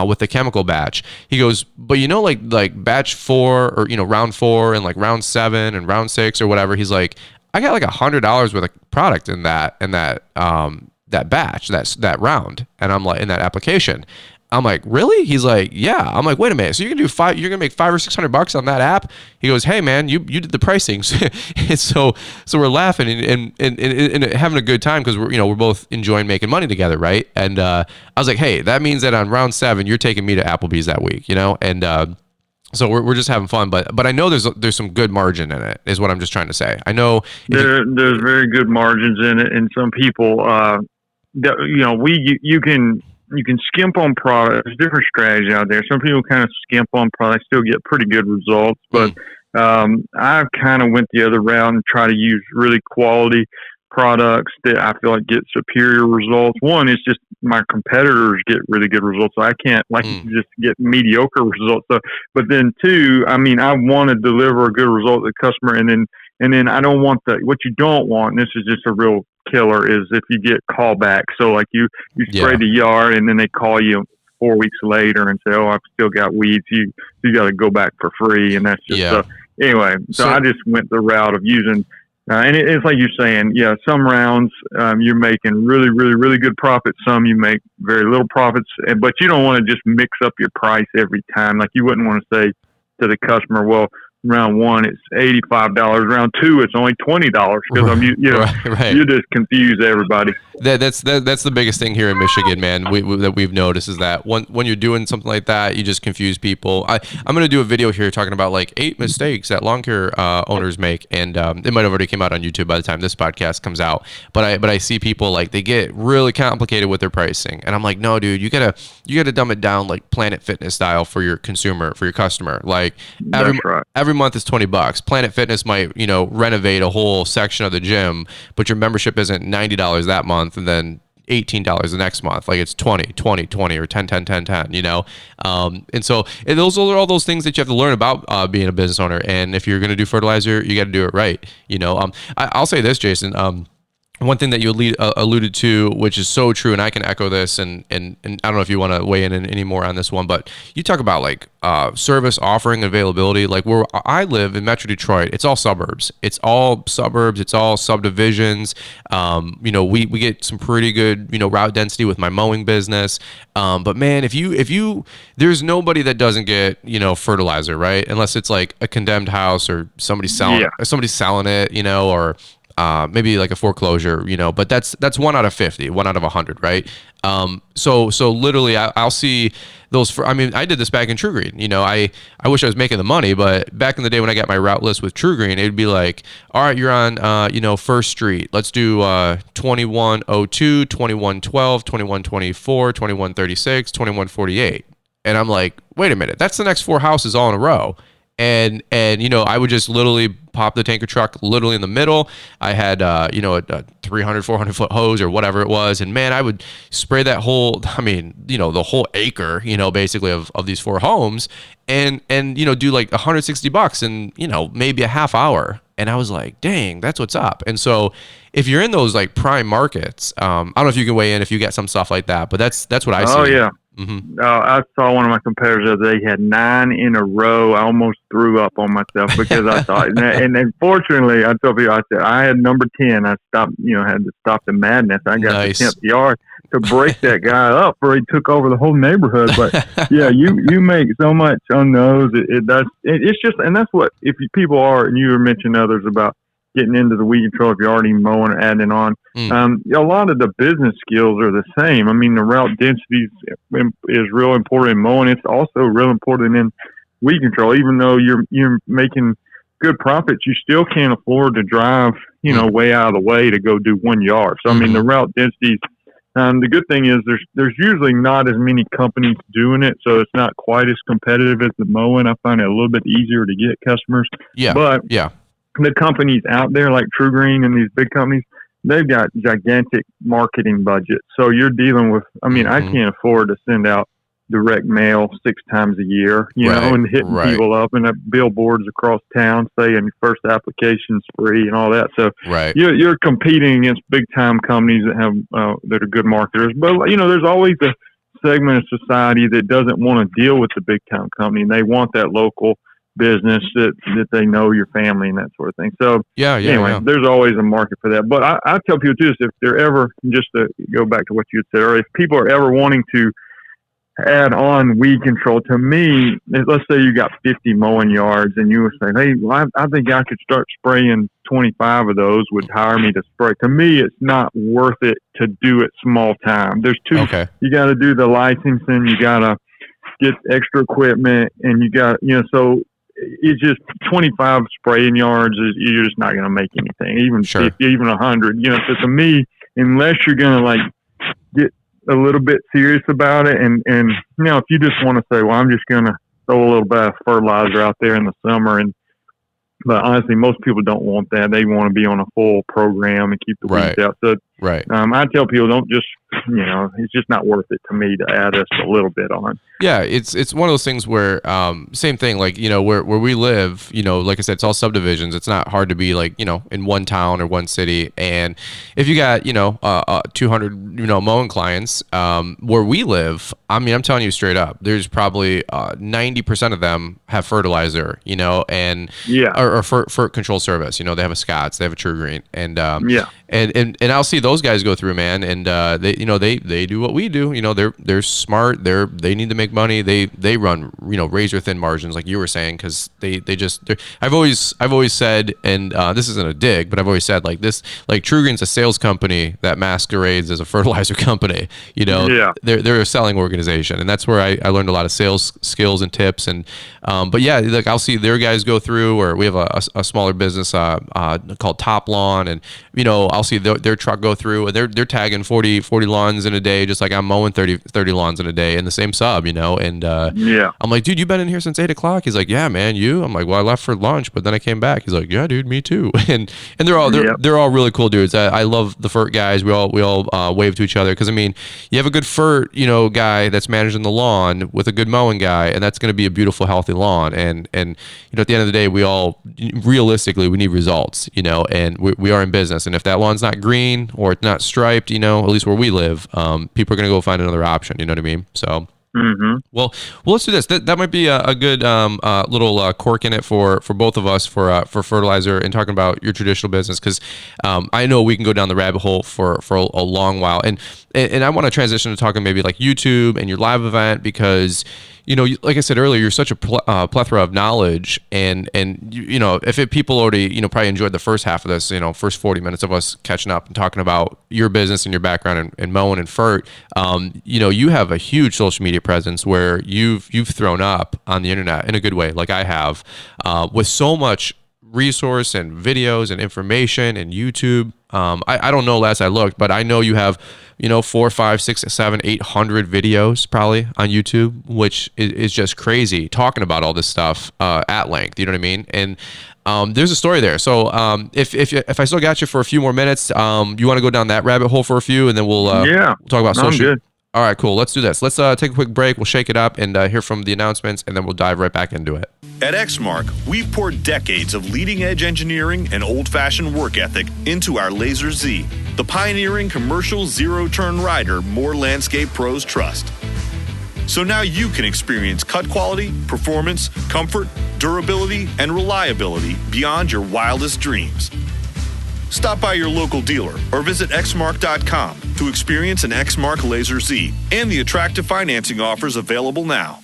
[SPEAKER 2] with the chemical batch. He goes, but like batch 4 or, round 4 and like round 7 and round 6 or whatever. He's like, I got like $100 worth of product in that batch, that round. And I'm like, in that application. I'm like, really? He's like, yeah. I'm like, wait a minute. So you're gonna make $500 or $600 on that app? He goes, hey man, you did the pricing. so we're laughing and having a good time because we're both enjoying making money together, right? And I was like, hey, that means that on round 7 you're taking me to Applebee's that week, and so we're just having fun, but I know there's some good margin in it, is what I'm just trying to say. I know
[SPEAKER 3] there's very good margins in it, and some people, you can skimp on products. There's different strategy out there. Some people kind of skimp on products, still get pretty good results. But I kind of went the other route and try to use really quality products that I feel like get superior results. One is just my competitors get really good results. So I can't just get mediocre results. So, but then two, I want to deliver a good result to the customer, and then I don't want what you don't want. And this is just a real killer, is if you get callbacks. So like you spray the yard, and then they call you 4 weeks later and say, oh, I've still got weeds. You got to go back for free. And that's just anyway. So I just went the route of using. And it's like you're saying, some rounds you're making really, really, really good profits. Some you make very little profits, but you don't want to just mix up your price every time. Like you wouldn't want to say to the customer, well, round 1 it's $85, round 2 it's only $20, because you just confuse everybody.
[SPEAKER 2] That's the biggest thing here in Michigan, man. That we've noticed is that when you're doing something like that, you just confuse people. I'm going to do a video here talking about like 8 mistakes that lawn care owners make, and it might have already came out on YouTube by the time this podcast comes out. But I see people like they get really complicated with their pricing, and I'm like, no, dude, you gotta dumb it down like Planet Fitness style for your consumer, for your customer. Like every month is $20. Planet Fitness might renovate a whole section of the gym, but your membership isn't $90 that month, and then $18 the next month. Like it's 20 or 10. And so those are all those things that you have to learn about being a business owner. And if you're going to do fertilizer, you got to do it right. I'll say this, Jason, one thing that you alluded to, which is so true, and I can echo this, and I don't know if you want to weigh in any more on this one, but you talk about like service offering availability. Like where I live in Metro Detroit, it's all suburbs. It's all subdivisions. We get some pretty good route density with my mowing business. But man, if you there's nobody that doesn't get fertilizer, right? Unless it's like a condemned house or somebody's selling it, or maybe like a foreclosure, but that's 1 out of 50, 1 out of 100, right? So literally I'll see those I did this back in True Green. I wish I was making the money, but back in the day when I got my route list with True Green, it'd be like, all right, you're on, First Street. Let's do 2102, 2112, 2124, 2136, 2148. And I'm like, wait a minute, that's the next 4 houses all in a row. And you know, I would just literally pop the tanker truck literally in the middle. I had you know, a 300 400 foot hose or whatever it was, and man, I would spray that whole, I mean, you know, the whole acre, you know, basically of these 4 homes, and you know, do like $160 in, you know, maybe a half hour. And I was like, dang, that's what's up. And so if you're in those like prime markets, I don't know if you can weigh in if you get some stuff like that, but that's what I see.
[SPEAKER 3] Oh yeah.
[SPEAKER 2] Mm-hmm.
[SPEAKER 3] I saw one of my competitors. They had 9 in a row. I almost threw up on myself because I thought, and unfortunately, I told you, I said I had number 10. I stopped, you know, had to stop the madness. I got the 10th yard to break that guy up, or he took over the whole neighborhood. But yeah, you make so much on those. It's just, and that's what, if people are, and you were mentioning others about getting into the weed control, if you're already mowing or adding on. A lot of the business skills are the same. I mean, the route density is real important in mowing. It's also real important in weed control. Even though you're making good profits, you still can't afford to drive, you know, way out of the way to go do 1 yard. So, I mean, the route densities, the good thing is there's usually not as many companies doing it, so it's not quite as competitive as the mowing. I find it a little bit easier to get customers.
[SPEAKER 2] Yeah.
[SPEAKER 3] But
[SPEAKER 2] yeah.
[SPEAKER 3] The companies out there like True Green and these big companies, they've got gigantic marketing budgets. So you're dealing with, I mean, I can't afford to send out direct mail 6 times a year, you know, and hitting people up and billboards across town saying first application's free and all that. So you're competing against big time companies that have, that are good marketers. But, you know, there's always a segment of society that doesn't want to deal with the big time company, and they want that local business that they know your family and that sort of thing. So anyway, there's always a market for that. But I tell people too, if they're ever, just to go back to what you had said earlier, if people are ever wanting to add on weed control, to me, let's say you got 50 mowing yards and you were saying, hey, well, I think I could start spraying 25 of those, would hire me to spray. To me, it's not worth it to do it small time. There's two, you got to do the licensing, you got to get extra equipment, and you got, you know, so it's just 25 spraying yards is, you're just not going to make anything, even 50, even 100, you know. So to me, unless you're going to like get a little bit serious about it, and you know, if you just want to say, well, I'm just going to throw a little bit of fertilizer out there in the summer, but honestly, most people don't want that. They want to be on a full program and keep the weeds out. So I tell people, don't just, you know, it's just not worth it to me to add us a little bit on.
[SPEAKER 2] Yeah, it's one of those things where same thing, like, you know, where we live, you know, like I said, it's all subdivisions. It's not hard to be like, you know, in one town or one city. And if you got, you know, 200, you know, mowing clients where we live, I mean, I'm telling you straight up, there's probably 90% of them have fertilizer, you know, and or fert control service. You know, they have a Scott's, they have a True Green, and and I'll see those guys go through, man, and they, you know, they do what we do. You know, they're smart. They need to make money. They run, you know, razor thin margins, like you were saying, because I've always said, and this isn't a dig, but I've always said, like, this, like, True Green's a sales company that masquerades as a fertilizer company. You know, they're a selling organization, and that's where I learned a lot of sales skills and tips. And but yeah, like, I'll see their guys go through, or we have a smaller business called Top Lawn, and, you know, I'll see their truck go through, and they're tagging 40 lawns in a day, just like I'm mowing 30 lawns in a day in the same sub, you know. And I'm like, dude, you been in here since 8 o'clock? He's like, yeah, man. You? I'm like, well, I left for lunch, but then I came back. He's like, yeah, dude, me too. and they're all really cool dudes. I love the FERT guys. We all wave to each other, because I mean, you have a good FERT, you know, guy that's managing the lawn with a good mowing guy, and that's going to be a beautiful, healthy lawn. And you know, at the end of the day, we all realistically, we need results, you know, and we are in business. And if that lawn's not green or it's not striped, you know, at least where we live, people are going to go find another option. You know what I mean? So. Well, let's do this. That might be a good little cork in it for both of us for fertilizer, and talking about your traditional business, because I know we can go down the rabbit hole for a long while, and I want to transition to talking maybe like YouTube and your live event, because, you know, like I said earlier, you're such a plethora of knowledge, and you know, if people already, you know, probably enjoyed the first half of this, you know, first 40 minutes of us catching up and talking about your business and your background and mowing and FERT, you know, you have a huge social media presence where you've thrown up on the internet in a good way, like I have, with so much resource and videos and information and YouTube. I don't know last I looked, but I know you have, 4, 5, 6, 7, 800 videos probably on YouTube, which is just crazy talking about all this stuff at length. You know what I mean? And there's a story there. So if I still got you for a few more minutes, you want to go down that rabbit hole for a few, and then we'll talk about social.
[SPEAKER 3] I'm good.
[SPEAKER 2] All right, cool. Let's do this. Let's take a quick break. We'll shake it up and hear from the announcements, and then we'll dive right back into it.
[SPEAKER 4] At Exmark, we've poured decades of leading-edge engineering and old-fashioned work ethic into our Laser Z, the pioneering commercial zero-turn rider more landscape pros trust. So now you can experience cut quality, performance, comfort, durability, and reliability beyond your wildest dreams. Stop by your local dealer or visit exmark.com to experience an Exmark Laser Z and the attractive financing offers available now.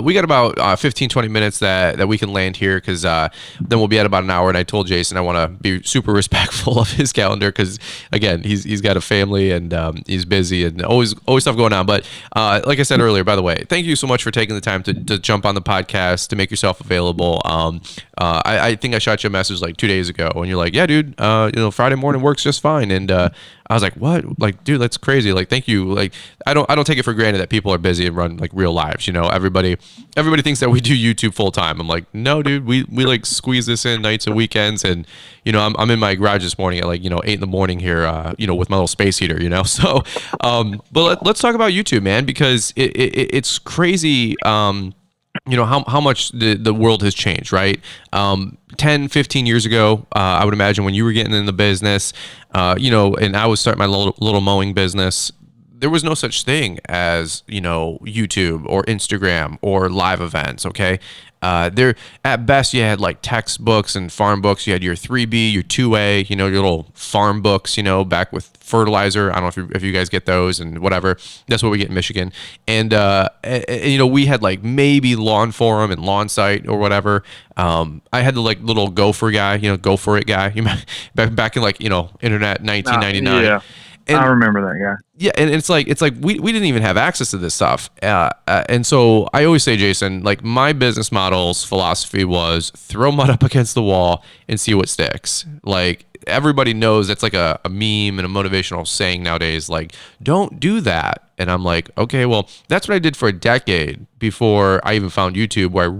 [SPEAKER 2] We got about 15, 20 minutes that we can land here, because then we'll be at about an hour. And I told Jason I want to be super respectful of his calendar, because, again, he's got a family and he's busy and always stuff going on. But like I said earlier, by the way, thank you so much for taking the time to jump on the podcast, to make yourself available. I think I shot you a message like 2 days ago, and you're like, yeah, dude, Friday morning works just fine. And I was like, what? Like, dude, that's crazy. Like, thank you. Like, I don't take it for granted that people are busy and run like real lives. Everybody thinks that we do YouTube full time. I'm like, no, dude, we like squeeze this in nights and weekends. And, I'm in my garage this morning at 8 in the morning here, with my little space heater, So, but let's talk about YouTube, man, because it's crazy. How much the world has changed, right? 10, 15 years ago, I would imagine when you were getting in the business, and I was starting my little mowing business, there was no such thing as, YouTube or Instagram or live events. Okay. There at best you had like textbooks and farm books. You had your 3B, your 2A, your little farm books, back with fertilizer. I don't know if you guys get those and whatever. That's what we get in Michigan. And we had like maybe Lawn Forum and Lawn Site or whatever. I had the like little Gopher guy, Go For It guy. Back in like, internet 1999.
[SPEAKER 3] Yeah. And I remember that guy.
[SPEAKER 2] Yeah, and it's like we didn't even have access to this stuff, and so I always say, Jason, like my business model's philosophy was throw mud up against the wall and see what sticks. Like everybody knows that's like a meme and a motivational saying nowadays. Like, don't do that. And I'm like, okay, well, that's what I did for a decade before I even found YouTube, where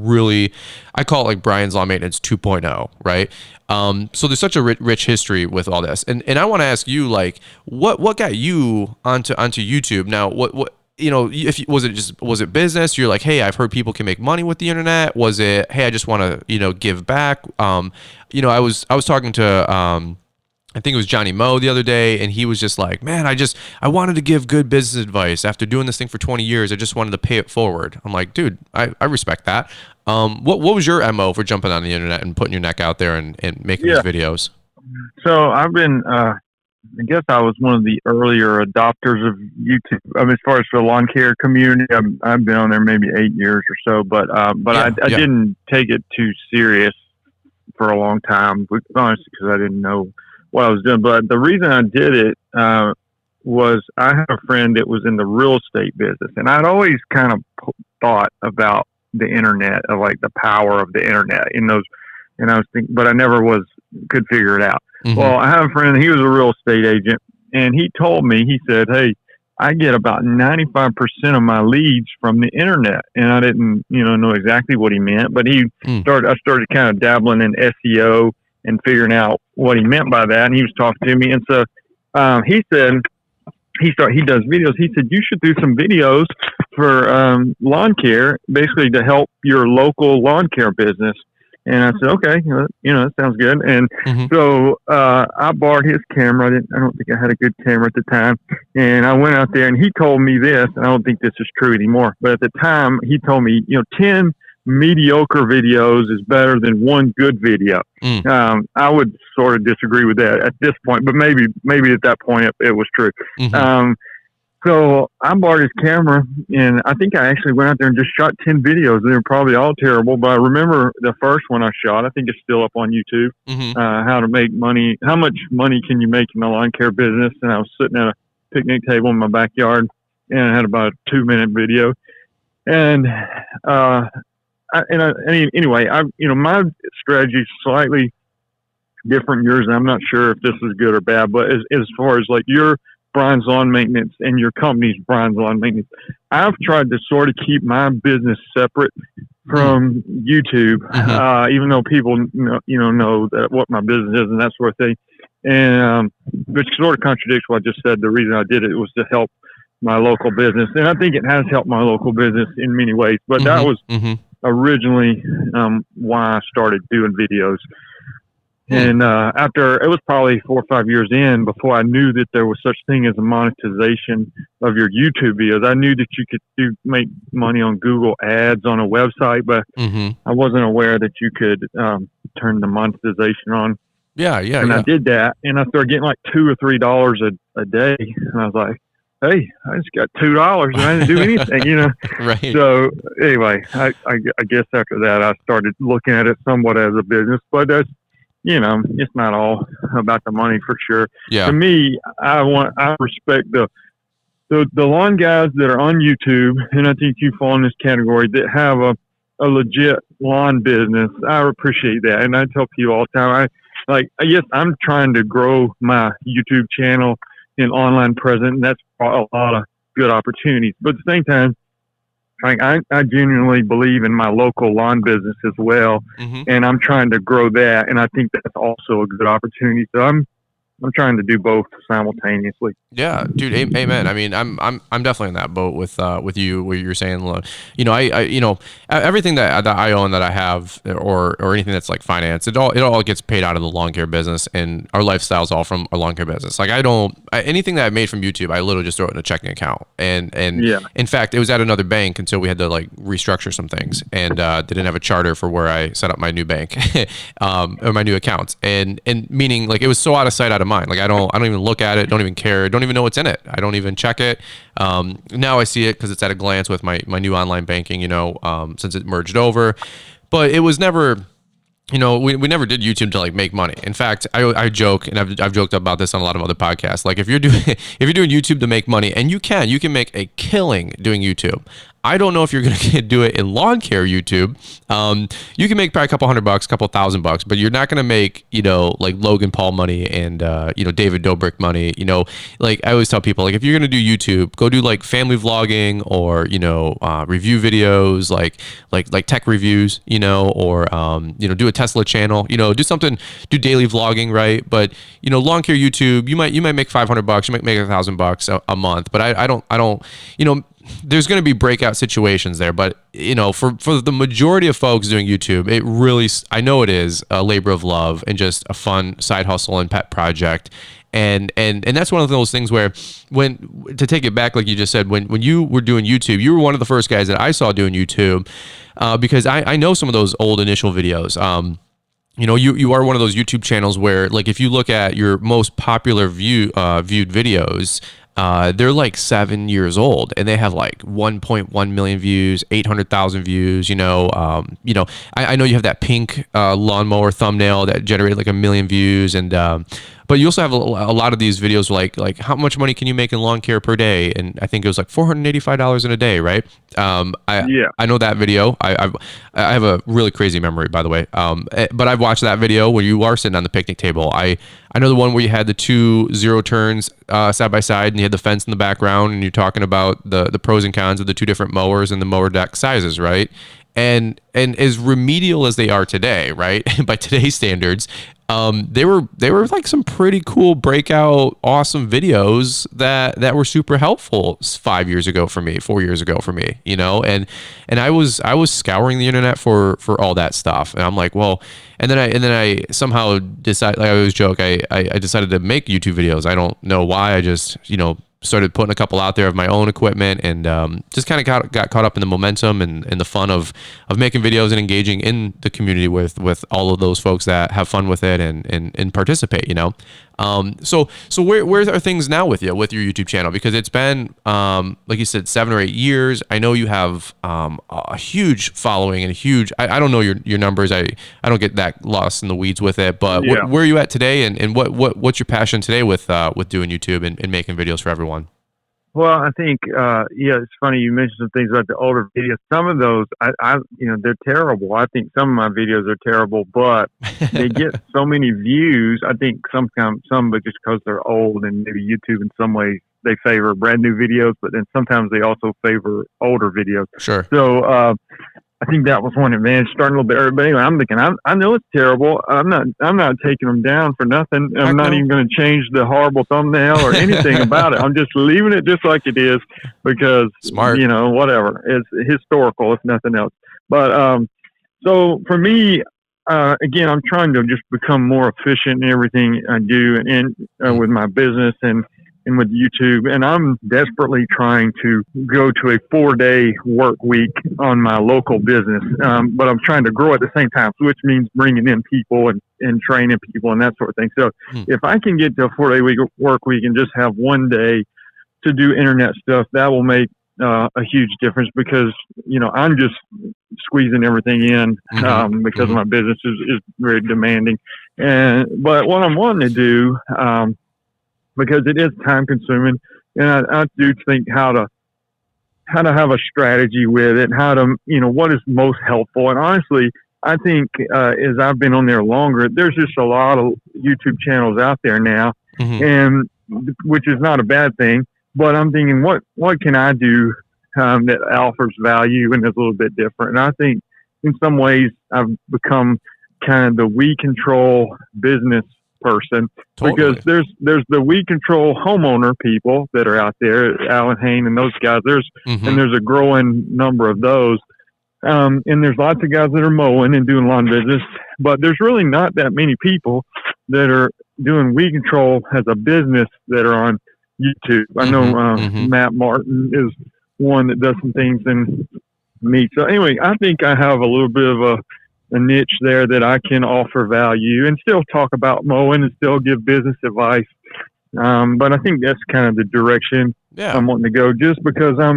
[SPEAKER 2] I call it like Brian's Lawn Maintenance 2.0, right? So there's such a rich history with all this. And I want to ask you, like, what got you onto YouTube? Now, what was it business? You're like, hey, I've heard people can make money with the internet. Was it, hey, I just want to, give back? I was talking to, I think it was Johnny Moe the other day, and he was just like, man, I wanted to give good business advice after doing this thing for 20 years. I just wanted to pay it forward. I'm like, dude, I respect that. What was your MO for jumping on the internet and putting your neck out there and making these videos?
[SPEAKER 3] So I've been, I guess I was one of the earlier adopters of YouTube. I mean, as far as the lawn care community, I've been on there maybe 8 years or so, but I didn't take it too serious for a long time, honestly, because I didn't know what I was doing. But the reason I did it was I had a friend that was in the real estate business, and I'd always kind of thought about the internet, of like the power of the internet in those, and I was thinking, but I never could figure it out. Mm-hmm. Well, I have a friend, he was a real estate agent, and he told me, he said, hey, I get about 95% of my leads from the internet. And I didn't, know exactly what he meant, but I started kind of dabbling in SEO and figuring out what he meant by that. And he was talking to me. And so, he said, he does videos. He said, you should do some videos for, lawn care, basically to help your local lawn care business. And I said, okay, that sounds good. And so I borrowed his camera. I don't think I had a good camera at the time. And I went out there, and he told me this, and I don't think this is true anymore, but at the time he told me, 10 mediocre videos is better than one good video. I would sort of disagree with that at this point, but maybe at that point it was true. So I borrowed his camera, and I think I actually went out there and just shot 10 videos. They were probably all terrible, but I remember the first one I shot, I think it's still up on YouTube, how to make money, how much money can you make in the lawn care business. And I was sitting at a picnic table in my backyard, and I had about a 2-minute video. And anyway, my strategy is slightly different yours. And I'm not sure if this is good or bad, but as far as like your Brian's Lawn Maintenance and your company's Brian's Lawn Maintenance, I've tried to sort of keep my business separate from YouTube, even though people know that what my business is and that sort of thing. And which sort of contradicts what I just said. The reason I did it was to help my local business, and I think it has helped my local business in many ways. But that was originally why I started doing videos. And after, it was probably 4 or 5 years in before I knew that there was such thing as a monetization of your YouTube videos. I knew that you could make money on Google ads on a website, but I wasn't aware that you could turn the monetization on. And I did that, and I started getting like $2 or $3 a day, and I was like, hey, I just got $2 and I didn't do anything,
[SPEAKER 2] Right.
[SPEAKER 3] So anyway, I guess after that I started looking at it somewhat as a business, but that's, it's not all about the money for sure.
[SPEAKER 2] Yeah.
[SPEAKER 3] To me, I respect the lawn guys that are on YouTube, and I think you fall in this category, that have a legit lawn business. I appreciate that, and I tell people all the time, yes, I'm trying to grow my YouTube channel and online presence, and that's a lot of good opportunities. But at the same time, I genuinely believe in my local lawn business as well, and I'm trying to grow that, and I think that's also a good opportunity. So I'm trying to do both simultaneously.
[SPEAKER 2] Yeah, dude, amen. I mean, I'm definitely in that boat with you, where you're saying, I everything that I own, that I have, or anything that's like finance, it all gets paid out of the lawn care business, and our lifestyle's all from our lawn care business. Like anything that I made from YouTube, I literally just throw it in a checking account, and in fact, it was at another bank until we had to like restructure some things, and they didn't have a charter for where I set up my new bank, or my new accounts, and meaning like it was so out of sight, out of mind. Like I don't even look at it, don't even care, don't even know what's in it. I don't even check it. Now I see it because it's at a glance with my new online banking, since it merged over. But it was never, we never did YouTube to like make money. In fact, I joke, and I've joked about this on a lot of other podcasts. Like if you're doing YouTube to make money, and you can make a killing doing YouTube. I don't know if you're going to do it in lawn care YouTube. You can make probably a couple $100, a couple $1,000, but you're not going to make, like Logan Paul money and, David Dobrik money. Like I always tell people, like if you're going to do YouTube, go do like family vlogging, or, review videos, like tech reviews, or, do a Tesla channel, do something, do daily vlogging, right? But, lawn care YouTube, you might make $500, you might make $1,000 a month, but I don't, there's going to be breakout situations there, but for the majority of folks doing YouTube, it really, I know it is a labor of love and just a fun side hustle and pet project. And that's one of those things where, to take it back, like you just said, when you were doing YouTube, you were one of the first guys that I saw doing YouTube, because I know some of those old initial videos. You are one of those YouTube channels where, like, if you look at your most popular viewed videos, they're like 7 years old, and they have like 1.1 million views, 800,000 views. I know you have that pink lawnmower thumbnail that generated like 1 million views, and but you also have a lot of these videos like how much money can you make in lawn care per day? And I think it was like $485 in a day, right? I know that video. I have a really crazy memory, by the way. But I've watched that video where you are sitting on the picnic table. I know the one where you had the 2 zero turns side by side, and you had the fence in the background, and you're talking about the pros and cons of the 2 different mowers and the mower deck sizes, right? And as remedial as they are today, right, by today's standards, they were like some pretty cool breakout, awesome videos that were super helpful 5 years ago for me, 4 years ago for me, and I was scouring the internet for all that stuff, and I'm like, well, and then I somehow decided, like I always joke, I decided to make YouTube videos. I don't know why. I just started putting a couple out there of my own equipment, and just kind of got caught up in the momentum and the fun of making videos and engaging in the community with all of those folks that have fun with it and participate, So where are things now with your YouTube channel? Because it's been, like you said, 7 or 8 years. I know you have a huge following and I don't know your numbers. I don't get that lost in the weeds with it, but where are you at today, and what's your passion today with doing YouTube and making videos for everyone?
[SPEAKER 3] Well, I think, it's funny you mentioned some things about the older videos. Some of those, they're terrible. I think some of my videos are terrible, but they get so many views. I think sometimes some, but just because they're old, and maybe YouTube in some ways they favor brand new videos, but then sometimes they also favor older videos.
[SPEAKER 2] Sure.
[SPEAKER 3] So, I think that was one advantage, starting a little bit early. But anyway, I'm thinking, I know it's terrible. I'm not taking them down for nothing. I'm not even going to change the horrible thumbnail or anything about it. I'm just leaving it just like it is because,
[SPEAKER 2] Smart.
[SPEAKER 3] Whatever. It's historical, if nothing else. But, so for me, again, I'm trying to just become more efficient in everything I do and with my business and with YouTube. And I'm desperately trying to go to a 4-day work week on my local business. But I'm trying to grow at the same time, which means bringing in people and training people and that sort of thing. So if I can get to a 4-day work week and just have one day to do internet stuff, that will make a huge difference because, I'm just squeezing everything in because my business is very demanding. But what I'm wanting to do, because it is time consuming, and I do think how to have a strategy with it, how to, what is most helpful. And honestly, I think as I've been on there longer, there's just a lot of YouTube channels out there now, and which is not a bad thing. But I'm thinking, what can I do that offers value and is a little bit different? And I think in some ways I've become kind of the weed control business person. Totally. Because there's the weed control homeowner people that are out there, Alan Hain and those guys. And there's a growing number of those. And there's lots of guys that are mowing and doing lawn business, but there's really not that many people that are doing weed control as a business that are on YouTube. I know Matt Martin is one that does some things in meat. So anyway, I think I have a little bit of a niche there that I can offer value and still talk about mowing and still give business advice. But I think that's kind of the direction I'm wanting to go, just because I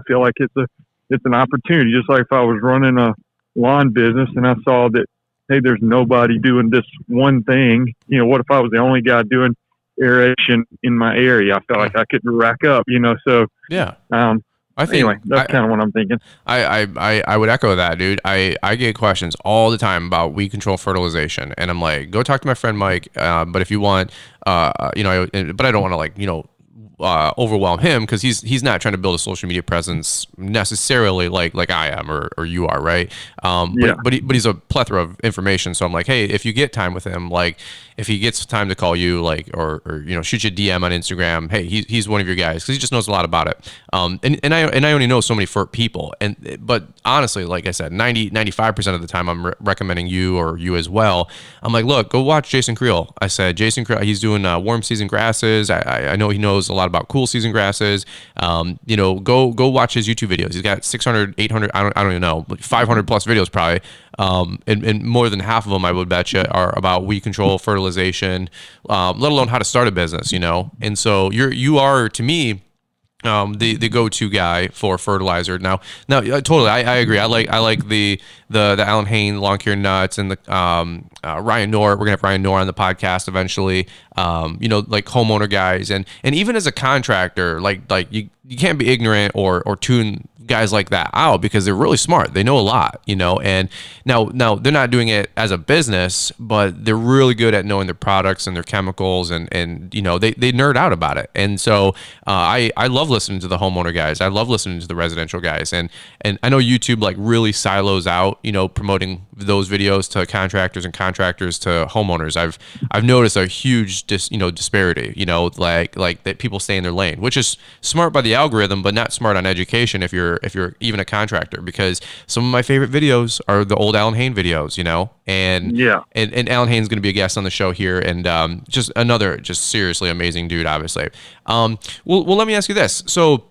[SPEAKER 3] feel like it's an opportunity. Just like if I was running a lawn business and I saw that, hey, there's nobody doing this one thing. What if I was the only guy doing aeration in my area? I felt like I couldn't rack up, so I think anyway, that's kind of what I'm thinking.
[SPEAKER 2] I would echo that, dude. I get questions all the time about weed control fertilization, and I'm like, go talk to my friend Mike. But if you want, but I don't want to overwhelm him because he's not trying to build a social media presence necessarily like I am or you are, right? But he's a plethora of information. So I'm like, hey, if you get time with him, like if he gets time to call you, like or shoot you a DM on Instagram, hey, he's one of your guys because he just knows a lot about it. And I only know so many people, but honestly, like I said, 95% of the time I'm recommending you or you as well. I'm like, look, go watch Jason Creel. I said Jason Creel, he's doing warm season grasses. I know he knows a lot about cool season grasses. Go watch his YouTube videos. He's got 600, 800, I don't even know, 500 plus videos probably. And more than half of them, I would bet you, are about weed control, fertilization, let alone how to start a business, And so you are, to me, the go-to guy for fertilizer. Now, totally, I agree. I like the Alan Hain lawn care nuts and the Ryan Knorr. We're gonna have Ryan Knorr on the podcast eventually. Like homeowner guys, and even as a contractor, like you can't be ignorant or tune guys like that out because they're really smart. They know a lot, and now they're not doing it as a business, but they're really good at knowing their products and their chemicals and they nerd out about it. And so I love listening to the homeowner guys. I love listening to the residential guys. And I know YouTube like really silos out, promoting those videos to contractors and contractors to homeowners. I've noticed a huge disparity, like that people stay in their lane, which is smart by the algorithm, but not smart on education if you're even a contractor, because some of my favorite videos are the old Alan Hain videos, and Alan Hain's going to be a guest on the show here, and just seriously amazing dude, obviously. Well, let me ask you this. So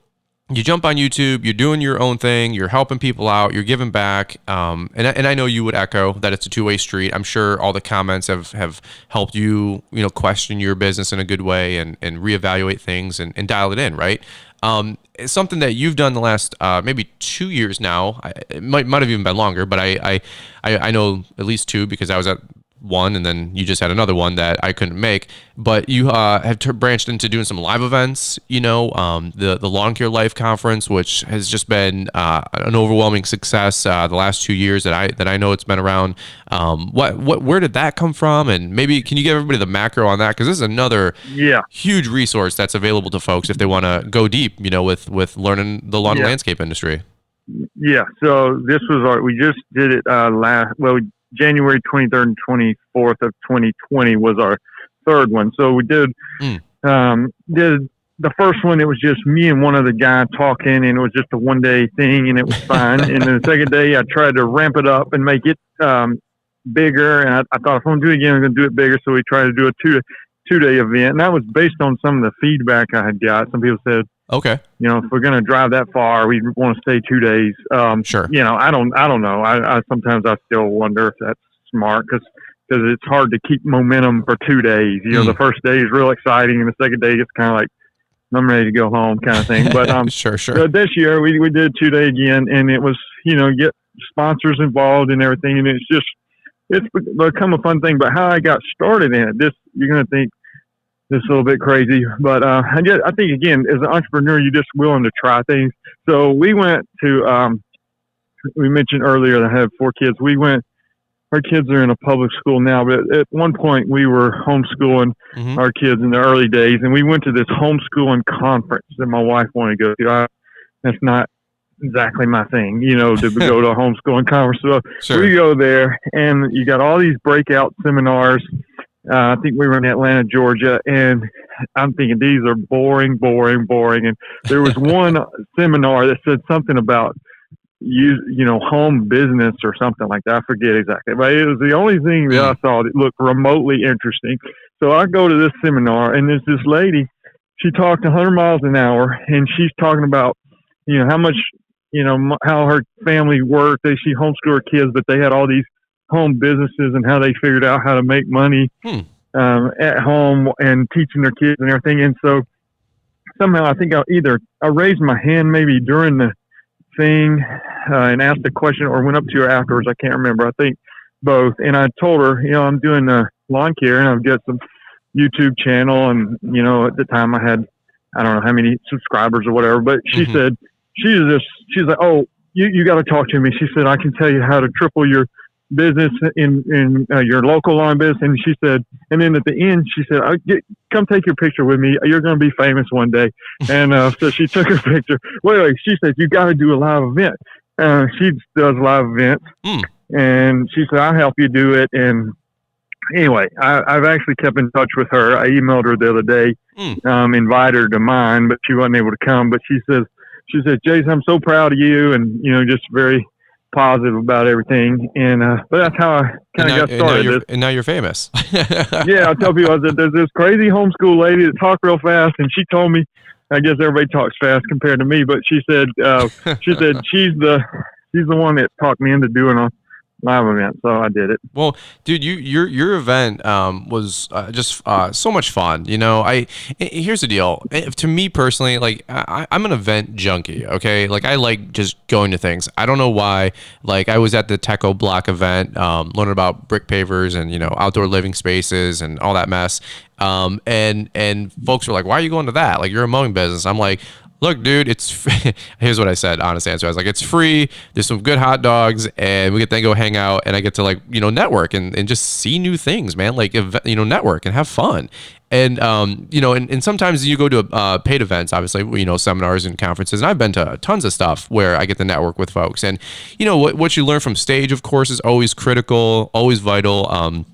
[SPEAKER 2] you jump on YouTube, you're doing your own thing, you're helping people out, you're giving back, and I know you would echo that it's a two-way street. I'm sure all the comments have helped you, question your business in a good way and reevaluate things and dial it in, right? It's something that you've done the last maybe 2 years now. It might have even been longer, but I know at least 2 because I was at one, and then you just had another one that I couldn't make. But you have branched into doing some live events. The Lawn Care Life Conference, which has just been an overwhelming success the last 2 years that I know it's been around. Where did that come from? And maybe can you give everybody the macro on that? Because this is another huge resource that's available to folks if they want to go deep, with learning the lawn and landscape industry.
[SPEAKER 3] Yeah. So this was we just did it January 23rd and 24th of 2020 was our third one. So we did the first one. It was just me and one other guy talking, and it was just a 1 day thing, and it was fine. And then the second day I tried to ramp it up and make it bigger. And I thought, if I'm going to do it again, I'm going to do it bigger. So we tried to do a two-day event. And that was based on some of the feedback I had got. Some people said,
[SPEAKER 2] okay,
[SPEAKER 3] if we're going to drive that far, we want to stay 2 days.
[SPEAKER 2] Sure.
[SPEAKER 3] I don't know. I sometimes I still wonder if that's smart because it's hard to keep momentum for 2 days. The first day is real exciting, and the second day it's kind of like, I'm ready to go home kind of thing. But
[SPEAKER 2] sure.
[SPEAKER 3] This year we did 2 day again, and it was get sponsors involved and everything, and it's become a fun thing. But how I got started in it, you're going to think this is a little bit crazy, but I think again, as an entrepreneur, you're just willing to try things. So we went to we mentioned earlier that I have 4 kids. Our kids are in a public school now, but at one point we were homeschooling our kids in the early days, and we went to this homeschooling conference that my wife wanted to go to. That's not exactly my thing, to go to a homeschooling conference. So
[SPEAKER 2] sure.
[SPEAKER 3] We go there, and you got all these breakout seminars. I think we were in Atlanta, Georgia, and I'm thinking these are boring. And there was one seminar that said something about home business or something like that. I forget exactly, but it was the only thing that I saw that looked remotely interesting. So I go to this seminar, and there's this lady. She talked 100 miles an hour, and she's talking about how much how her family worked. She homeschooled her kids, but they had all these home businesses and how they figured out how to make money at home and teaching their kids and everything. And so somehow I think I raised my hand maybe during the thing and asked a question, or went up to her afterwards. I can't remember. I think both. And I told her, I'm doing lawn care, and I've got some YouTube channel, and at the time I had, I don't know how many subscribers or whatever, but she said, she's like, oh, you got to talk to me. She said, I can tell you how to triple your business in your local lawn business. And she said, and then at the end, she said, come take your picture with me. You're going to be famous one day. And so she took her picture. Wait, she said, you got to do a live event. She does live events. And she said, I'll help you do it. And anyway, I've actually kept in touch with her. I emailed her the other day, invited her to mine, but she wasn't able to come. But she said, Jason, I'm so proud of you, and just very positive about everything. And but that's how I kind of got started.
[SPEAKER 2] And now you're famous.
[SPEAKER 3] Yeah, I tell people, there's this crazy homeschool lady that talked real fast, and she told me, I guess everybody talks fast compared to me, but she said she's the one that talked me into doing a live event, so I did it.
[SPEAKER 2] Well, dude, your event was just so much fun. Here's the deal. To me personally, like I'm an event junkie. Okay, like I like just going to things. I don't know why. Like I was at the Techo Block event, learning about brick pavers and outdoor living spaces and all that mess. And folks were like, "Why are you going to that? Like you're a mowing business." I'm like, look, dude, here's what I said, honest answer. I was like, it's free. There's some good hot dogs, and we get to go hang out, and I get to network and just see new things, man. Like, network and have fun. And, and sometimes you go to paid events, obviously, seminars and conferences, and I've been to tons of stuff where I get to network with folks. And, what you learn from stage, of course, is always critical, always vital.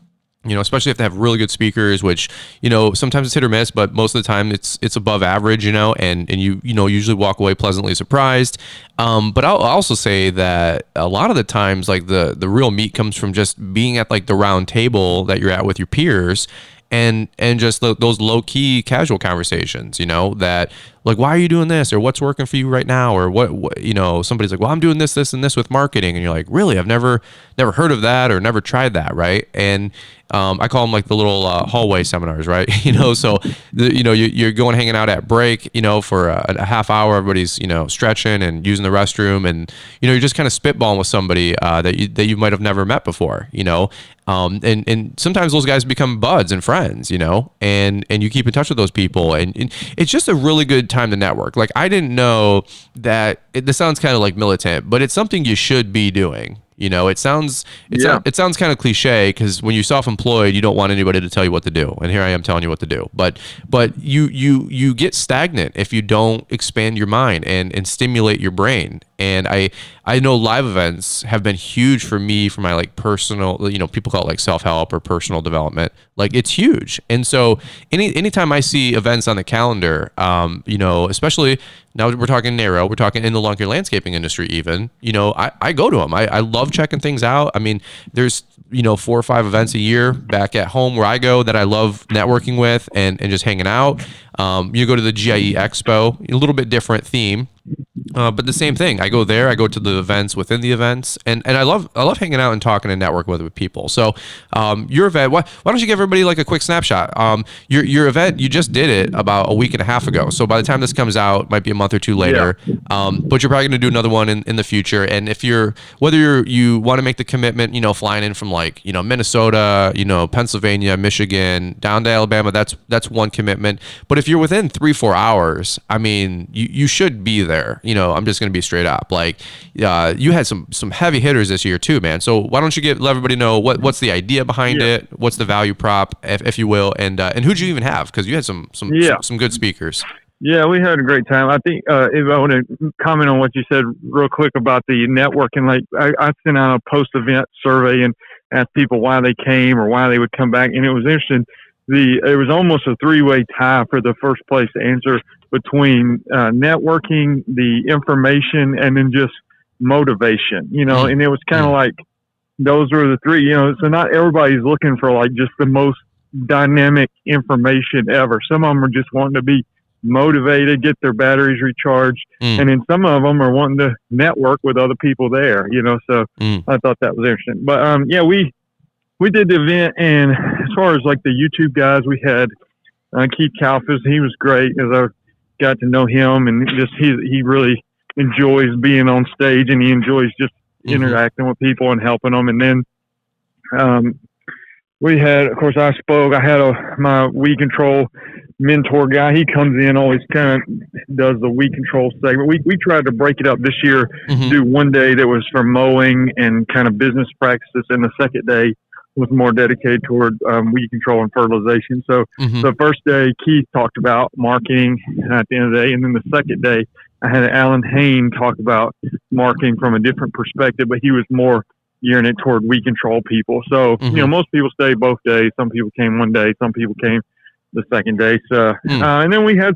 [SPEAKER 2] Especially if they have really good speakers, which, sometimes it's hit or miss, but most of the time it's above average, and you usually walk away pleasantly surprised. But I'll also say that a lot of the times, like the real meat comes from just being at like the round table that you're at with your peers, and just those low key casual conversations, that like, why are you doing this, or what's working for you right now, or what you know, somebody's like, well, I'm doing this, and this with marketing, and you're like, really, I've never heard of that or never tried that, right? And I call them like the little hallway seminars, right? You know, so you're going hanging out at break, you know, for a half hour. Everybody's, you know, stretching and using the restroom, and you know, you're just kind of spitballing with somebody that you might have never met before, you know. And sometimes those guys become buds and friends, you know, and you keep in touch with those people, and it's just a really good time to network. Like, I didn't know that this sounds kind of like militant, but it's something you should be doing. You know, it sounds kind of cliche, because when you're self-employed, you don't want anybody to tell you what to do. And here I am telling you what to do. But you get stagnant if you don't expand your mind and stimulate your brain. And I know live events have been huge for me, for my like personal, you know, people call it like self-help or personal development. Like, it's huge. And so anytime I see events on the calendar, you know, especially now we're talking narrow, we're talking in the lawn care landscaping industry even, you know, I go to them. I love checking things out. I mean, there's, you know, 4 or 5 events a year back at home where I go that I love networking with and just hanging out. You go to the GIE Expo, a little bit different theme. But the same thing. I go there. I go to the events within the events, and I love hanging out and talking and networking with people. So, your event. Why don't you give everybody like a quick snapshot? Your event, you just did it about a week and a half ago. So by the time this comes out, it might be a month or two later. Yeah. But you're probably going to do another one in the future. And if whether you want to make the commitment, you know, flying in from like, you know, Minnesota, you know, Pennsylvania, Michigan, down to Alabama, that's one commitment. But if you're within 3-4 hours, I mean, you should be there. You know, I'm just going to be straight up. Like, you had some heavy hitters this year too, man. So why don't you let everybody know what's the idea behind it? What's the value prop, if you will, and who'd you even have? Because you had some good speakers.
[SPEAKER 3] Yeah, we had a great time. I think if I want to comment on what you said real quick about the networking, like I sent out a post-event survey and asked people why they came or why they would come back, and it was interesting. It was almost a 3-way tie for the first place answer between networking, the information, and then just motivation, you know. And it was kind of like those were the 3, you know. So not everybody's looking for like just the most dynamic information ever. Some of them are just wanting to be motivated, get their batteries recharged, and then some of them are wanting to network with other people there, you know. So I thought that was interesting. But yeah, we did the event, and as far as like the YouTube guys, we had Keith Kalfas. He was great as I got to know him, and just he really enjoys being on stage, and he enjoys just interacting with people and helping them. And then we had, of course, I spoke. I had my weed control mentor guy. He comes in, always kind of does the weed control segment. We tried to break it up this year, do one day that was for mowing and kind of business practices, and the second day was more dedicated toward weed control and fertilization. So the first day, Keith talked about marketing at the end of the day, and then the second day, I had Alan Hain talk about marketing from a different perspective, but he was more gearing it toward weed control people. So, you know, most people stay both days. Some people came one day, some people came the second day. So, and then we had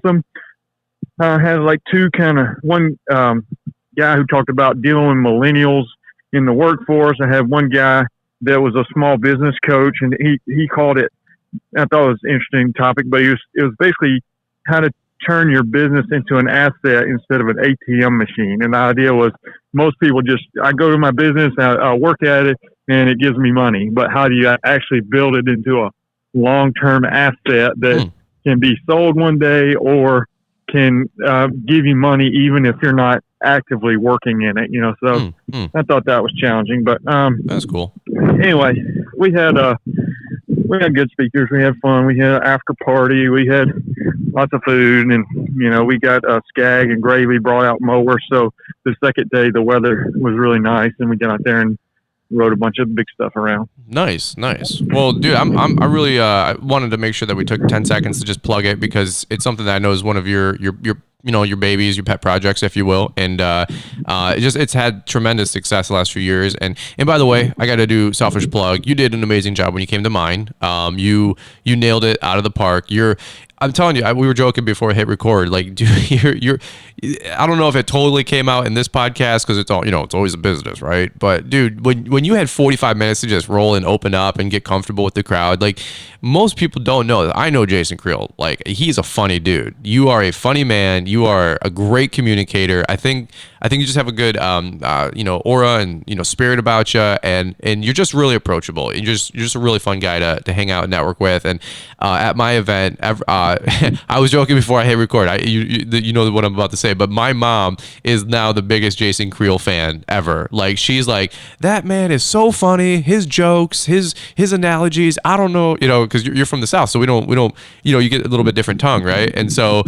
[SPEAKER 3] had like one guy who talked about dealing with millennials in the workforce. I had one guy that was a small business coach, and he called it, I thought it was an interesting topic, but it was basically how to turn your business into an asset instead of an ATM machine. And the idea was most people I go to my business, I work at it, and it gives me money. But how do you actually build it into a long-term asset that can be sold one day or can give you money even if you're not actively working in it, you know? So I thought that was challenging, but
[SPEAKER 2] that's cool.
[SPEAKER 3] Anyway, we had good speakers. We had fun. We had an after party. We had lots of food, and you know, we got Skag and Gravy brought out mowers. So the second day, the weather was really nice, and we got out there and rode a bunch of big stuff around.
[SPEAKER 2] Nice. Well, dude, I really wanted to make sure that we took 10 seconds to just plug it, because it's something that I know is one of your you know, your babies, your pet projects, if you will. And it's had tremendous success the last few years. And by the way, I got to do selfish plug. You did an amazing job when you came to mine. You nailed it out of the park. I'm telling you, we were joking before we hit record. Like, dude, you're. I don't know if it totally came out in this podcast because it's all, it's always a business, right? But dude, when you had 45 minutes to just roll and open up and get comfortable with the crowd, like most people don't know that. I know Jason Creel. Like, he's a funny dude. You are a funny man. You are a great communicator. I think you just have a good, aura and spirit about you, and you're just really approachable. You're just a really fun guy to hang out and network with. And at my event, I was joking before I hit record. You know what I'm about to say, but my mom is now the biggest Jason Creel fan ever. Like, she's like, that man is so funny. His jokes, his analogies. I don't know, because you're from the South, so we don't, you get a little bit different tongue, right? And so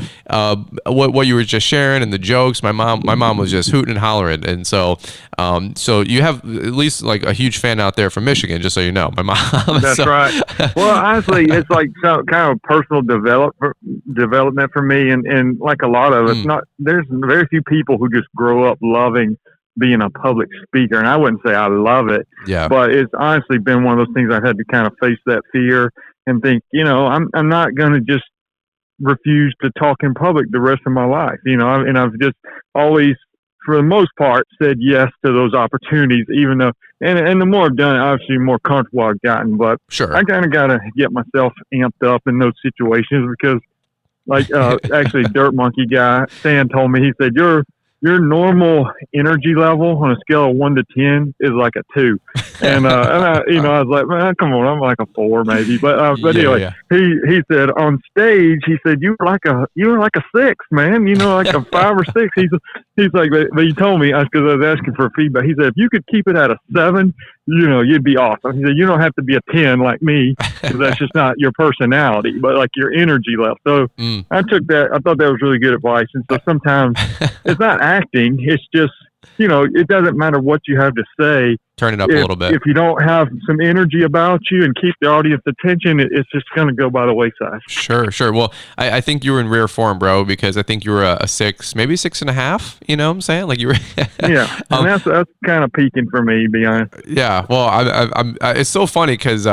[SPEAKER 2] what you were just sharing and the jokes, my mom was just hooting and hollering, and so you have at least like a huge fan out there from Michigan, just so you know. My mom.
[SPEAKER 3] That's right. Well, honestly, it's like some kind of personal development for me, and like a lot of us, there's very few people who just grow up loving being a public speaker, and I wouldn't say I love it, but it's honestly been one of those things I've had to kind of face that fear and think, I'm not going to just refuse to talk in public the rest of my life, and I've just always, for the most part, said yes to those opportunities, even though, and the more I've done it, obviously the more comfortable I've gotten, but
[SPEAKER 2] sure.
[SPEAKER 3] I kind of got to get myself amped up in those situations because, like, actually Dirt Monkey guy, Stan told me, he said, your normal energy level on a scale of 1 to 10 is like a 2. And I was like, man, come on, I'm like a 4 maybe. But anyway, he said on stage, he said, you were like a 6, man, like a 5 or 6. He's like, but he told me, because I was asking for feedback, he said, if you could keep it at a 7, you'd be awesome. He said, you don't have to be a 10 like me, because that's just not your personality, but like your energy level. So I took that. I thought that was really good advice. And so sometimes it's not acting. It's just, it doesn't matter what you have to say.
[SPEAKER 2] Turn it up a little bit.
[SPEAKER 3] If you don't have some energy about you and keep the audience attention, it's just going to go by the wayside.
[SPEAKER 2] Sure. Well, I think you were in rare form, bro, because I think you were a 6, maybe 6.5. You know what I'm saying? Like you were.
[SPEAKER 3] Yeah, and that's kind of peaking for me, to be honest.
[SPEAKER 2] Yeah. Well, I'm it's so funny because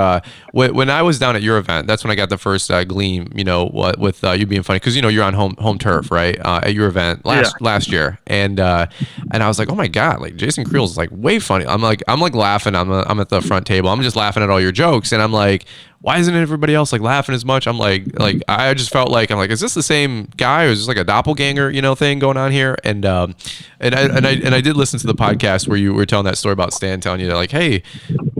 [SPEAKER 2] when I was down at your event, that's when I got the first gleam. With you being funny, because you're on home turf, right? At your event last year, and I was like, oh my god, like Jason Creel is like way funny. I'm like laughing. I'm at the front table. I'm just laughing at all your jokes, and I'm like, why isn't everybody else like laughing as much? I'm like I just felt like is this the same guy, or is this like a doppelganger thing going on here? And I did listen to the podcast where you were telling that story about Stan telling you that, like, hey,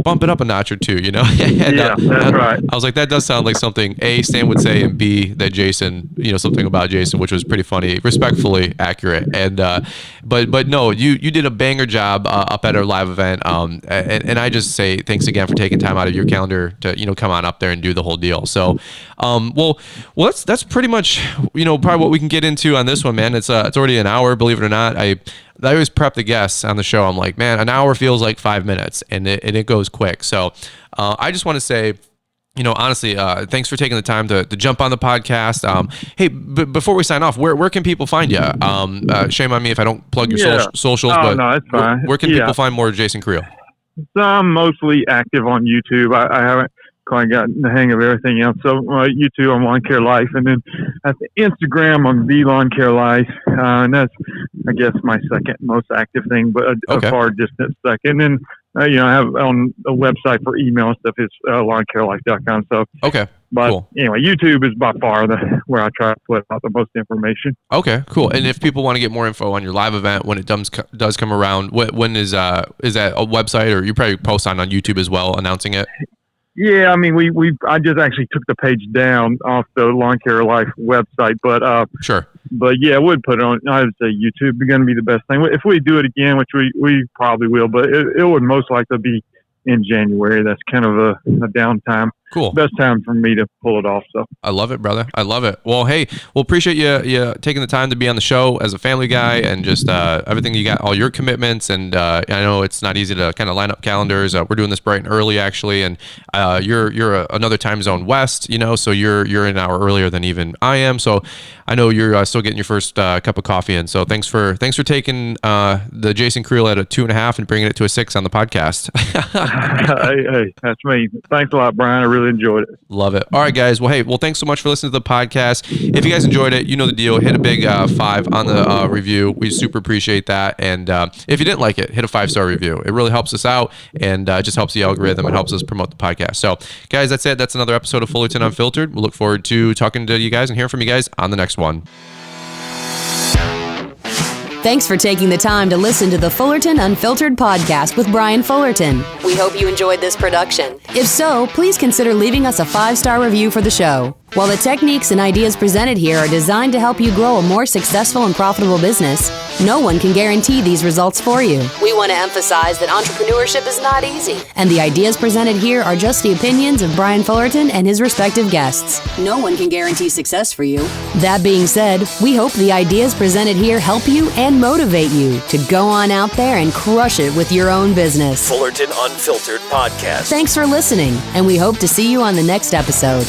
[SPEAKER 2] bump it up a notch or two, and,
[SPEAKER 3] that's right.
[SPEAKER 2] I was like, that does sound like something Stan would say, and B, that Jason, something about Jason, which was pretty funny, respectfully accurate. And but no, you did a banger job up at our live event. And I just say thanks again for taking time out of your calendar to come on up there and do the whole deal. So well that's pretty much probably what we can get into on this one, man. It's already an hour, believe it or not. I always prep the guests on the show. I'm like, man, an hour feels like 5 minutes, and it goes quick. So I just want to say, honestly, thanks for taking the time to jump on the podcast. Hey, before we sign off, where can people find you? Shame on me if I don't plug your socials, but
[SPEAKER 3] no, it's fine.
[SPEAKER 2] Where can people find more Jason Creel?
[SPEAKER 3] So I'm mostly active on YouTube. I haven't quite gotten the hang of everything else. So YouTube, I'm Lawn Care Life, and then at the Instagram, I'm the Lawn Care Life, and that's, I guess, my second most active thing, but a far distant second. And I have on a website for email and stuff. It's lawncarelife.com. So but
[SPEAKER 2] cool.
[SPEAKER 3] Anyway, YouTube is by far where I try to put out the most information.
[SPEAKER 2] Okay, cool. And if people want to get more info on your live event when it does come around, when is that a website, or you probably post on YouTube as well announcing it?
[SPEAKER 3] Yeah, I mean, I just actually took the page down off the Lawn Care Life website, but
[SPEAKER 2] sure.
[SPEAKER 3] But yeah, I would put it on. I would say YouTube is going to be the best thing. If we do it again, which we probably will, but it would most likely be in January. That's kind of a downtime.
[SPEAKER 2] Cool.
[SPEAKER 3] Best time for me to pull it off. So
[SPEAKER 2] I love it, brother. I love it. Well, hey, we'll appreciate you taking the time to be on the show as a family guy, and just everything you got, all your commitments. And I know it's not easy to kind of line up calendars. We're doing this bright and early, actually, and you're another time zone west, so you're an hour earlier than even I am. So I know you're still getting your first cup of coffee in. So thanks for taking the Jason Creel at a 2.5 and bringing it to a 6 on the podcast.
[SPEAKER 3] hey, that's me. Thanks a lot, Brian. I really really enjoyed it.
[SPEAKER 2] Love it. All right, guys. Well, hey, thanks so much for listening to the podcast. If you guys enjoyed it, you know the deal. Hit a big 5 on the review. We super appreciate that. And if you didn't like it, hit a 5-star review. It really helps us out, and it just helps the algorithm and helps us promote the podcast. So, guys, that's it. That's another episode of Fullerton Unfiltered. We'll look forward to talking to you guys and hearing from you guys on the next one.
[SPEAKER 5] Thanks for taking the time to listen to the Fullerton Unfiltered podcast with Brian Fullerton. We hope you enjoyed this production. If so, please consider leaving us a 5-star review for the show. While the techniques and ideas presented here are designed to help you grow a more successful and profitable business, no one can guarantee these results for you. We want to emphasize that entrepreneurship is not easy, and the ideas presented here are just the opinions of Brian Fullerton and his respective guests. No one can guarantee success for you. That being said, we hope the ideas presented here help you and motivate you to go on out there and crush it with your own business.
[SPEAKER 1] Fullerton Unfiltered Podcast.
[SPEAKER 5] Thanks for listening, and we hope to see you on the next episode.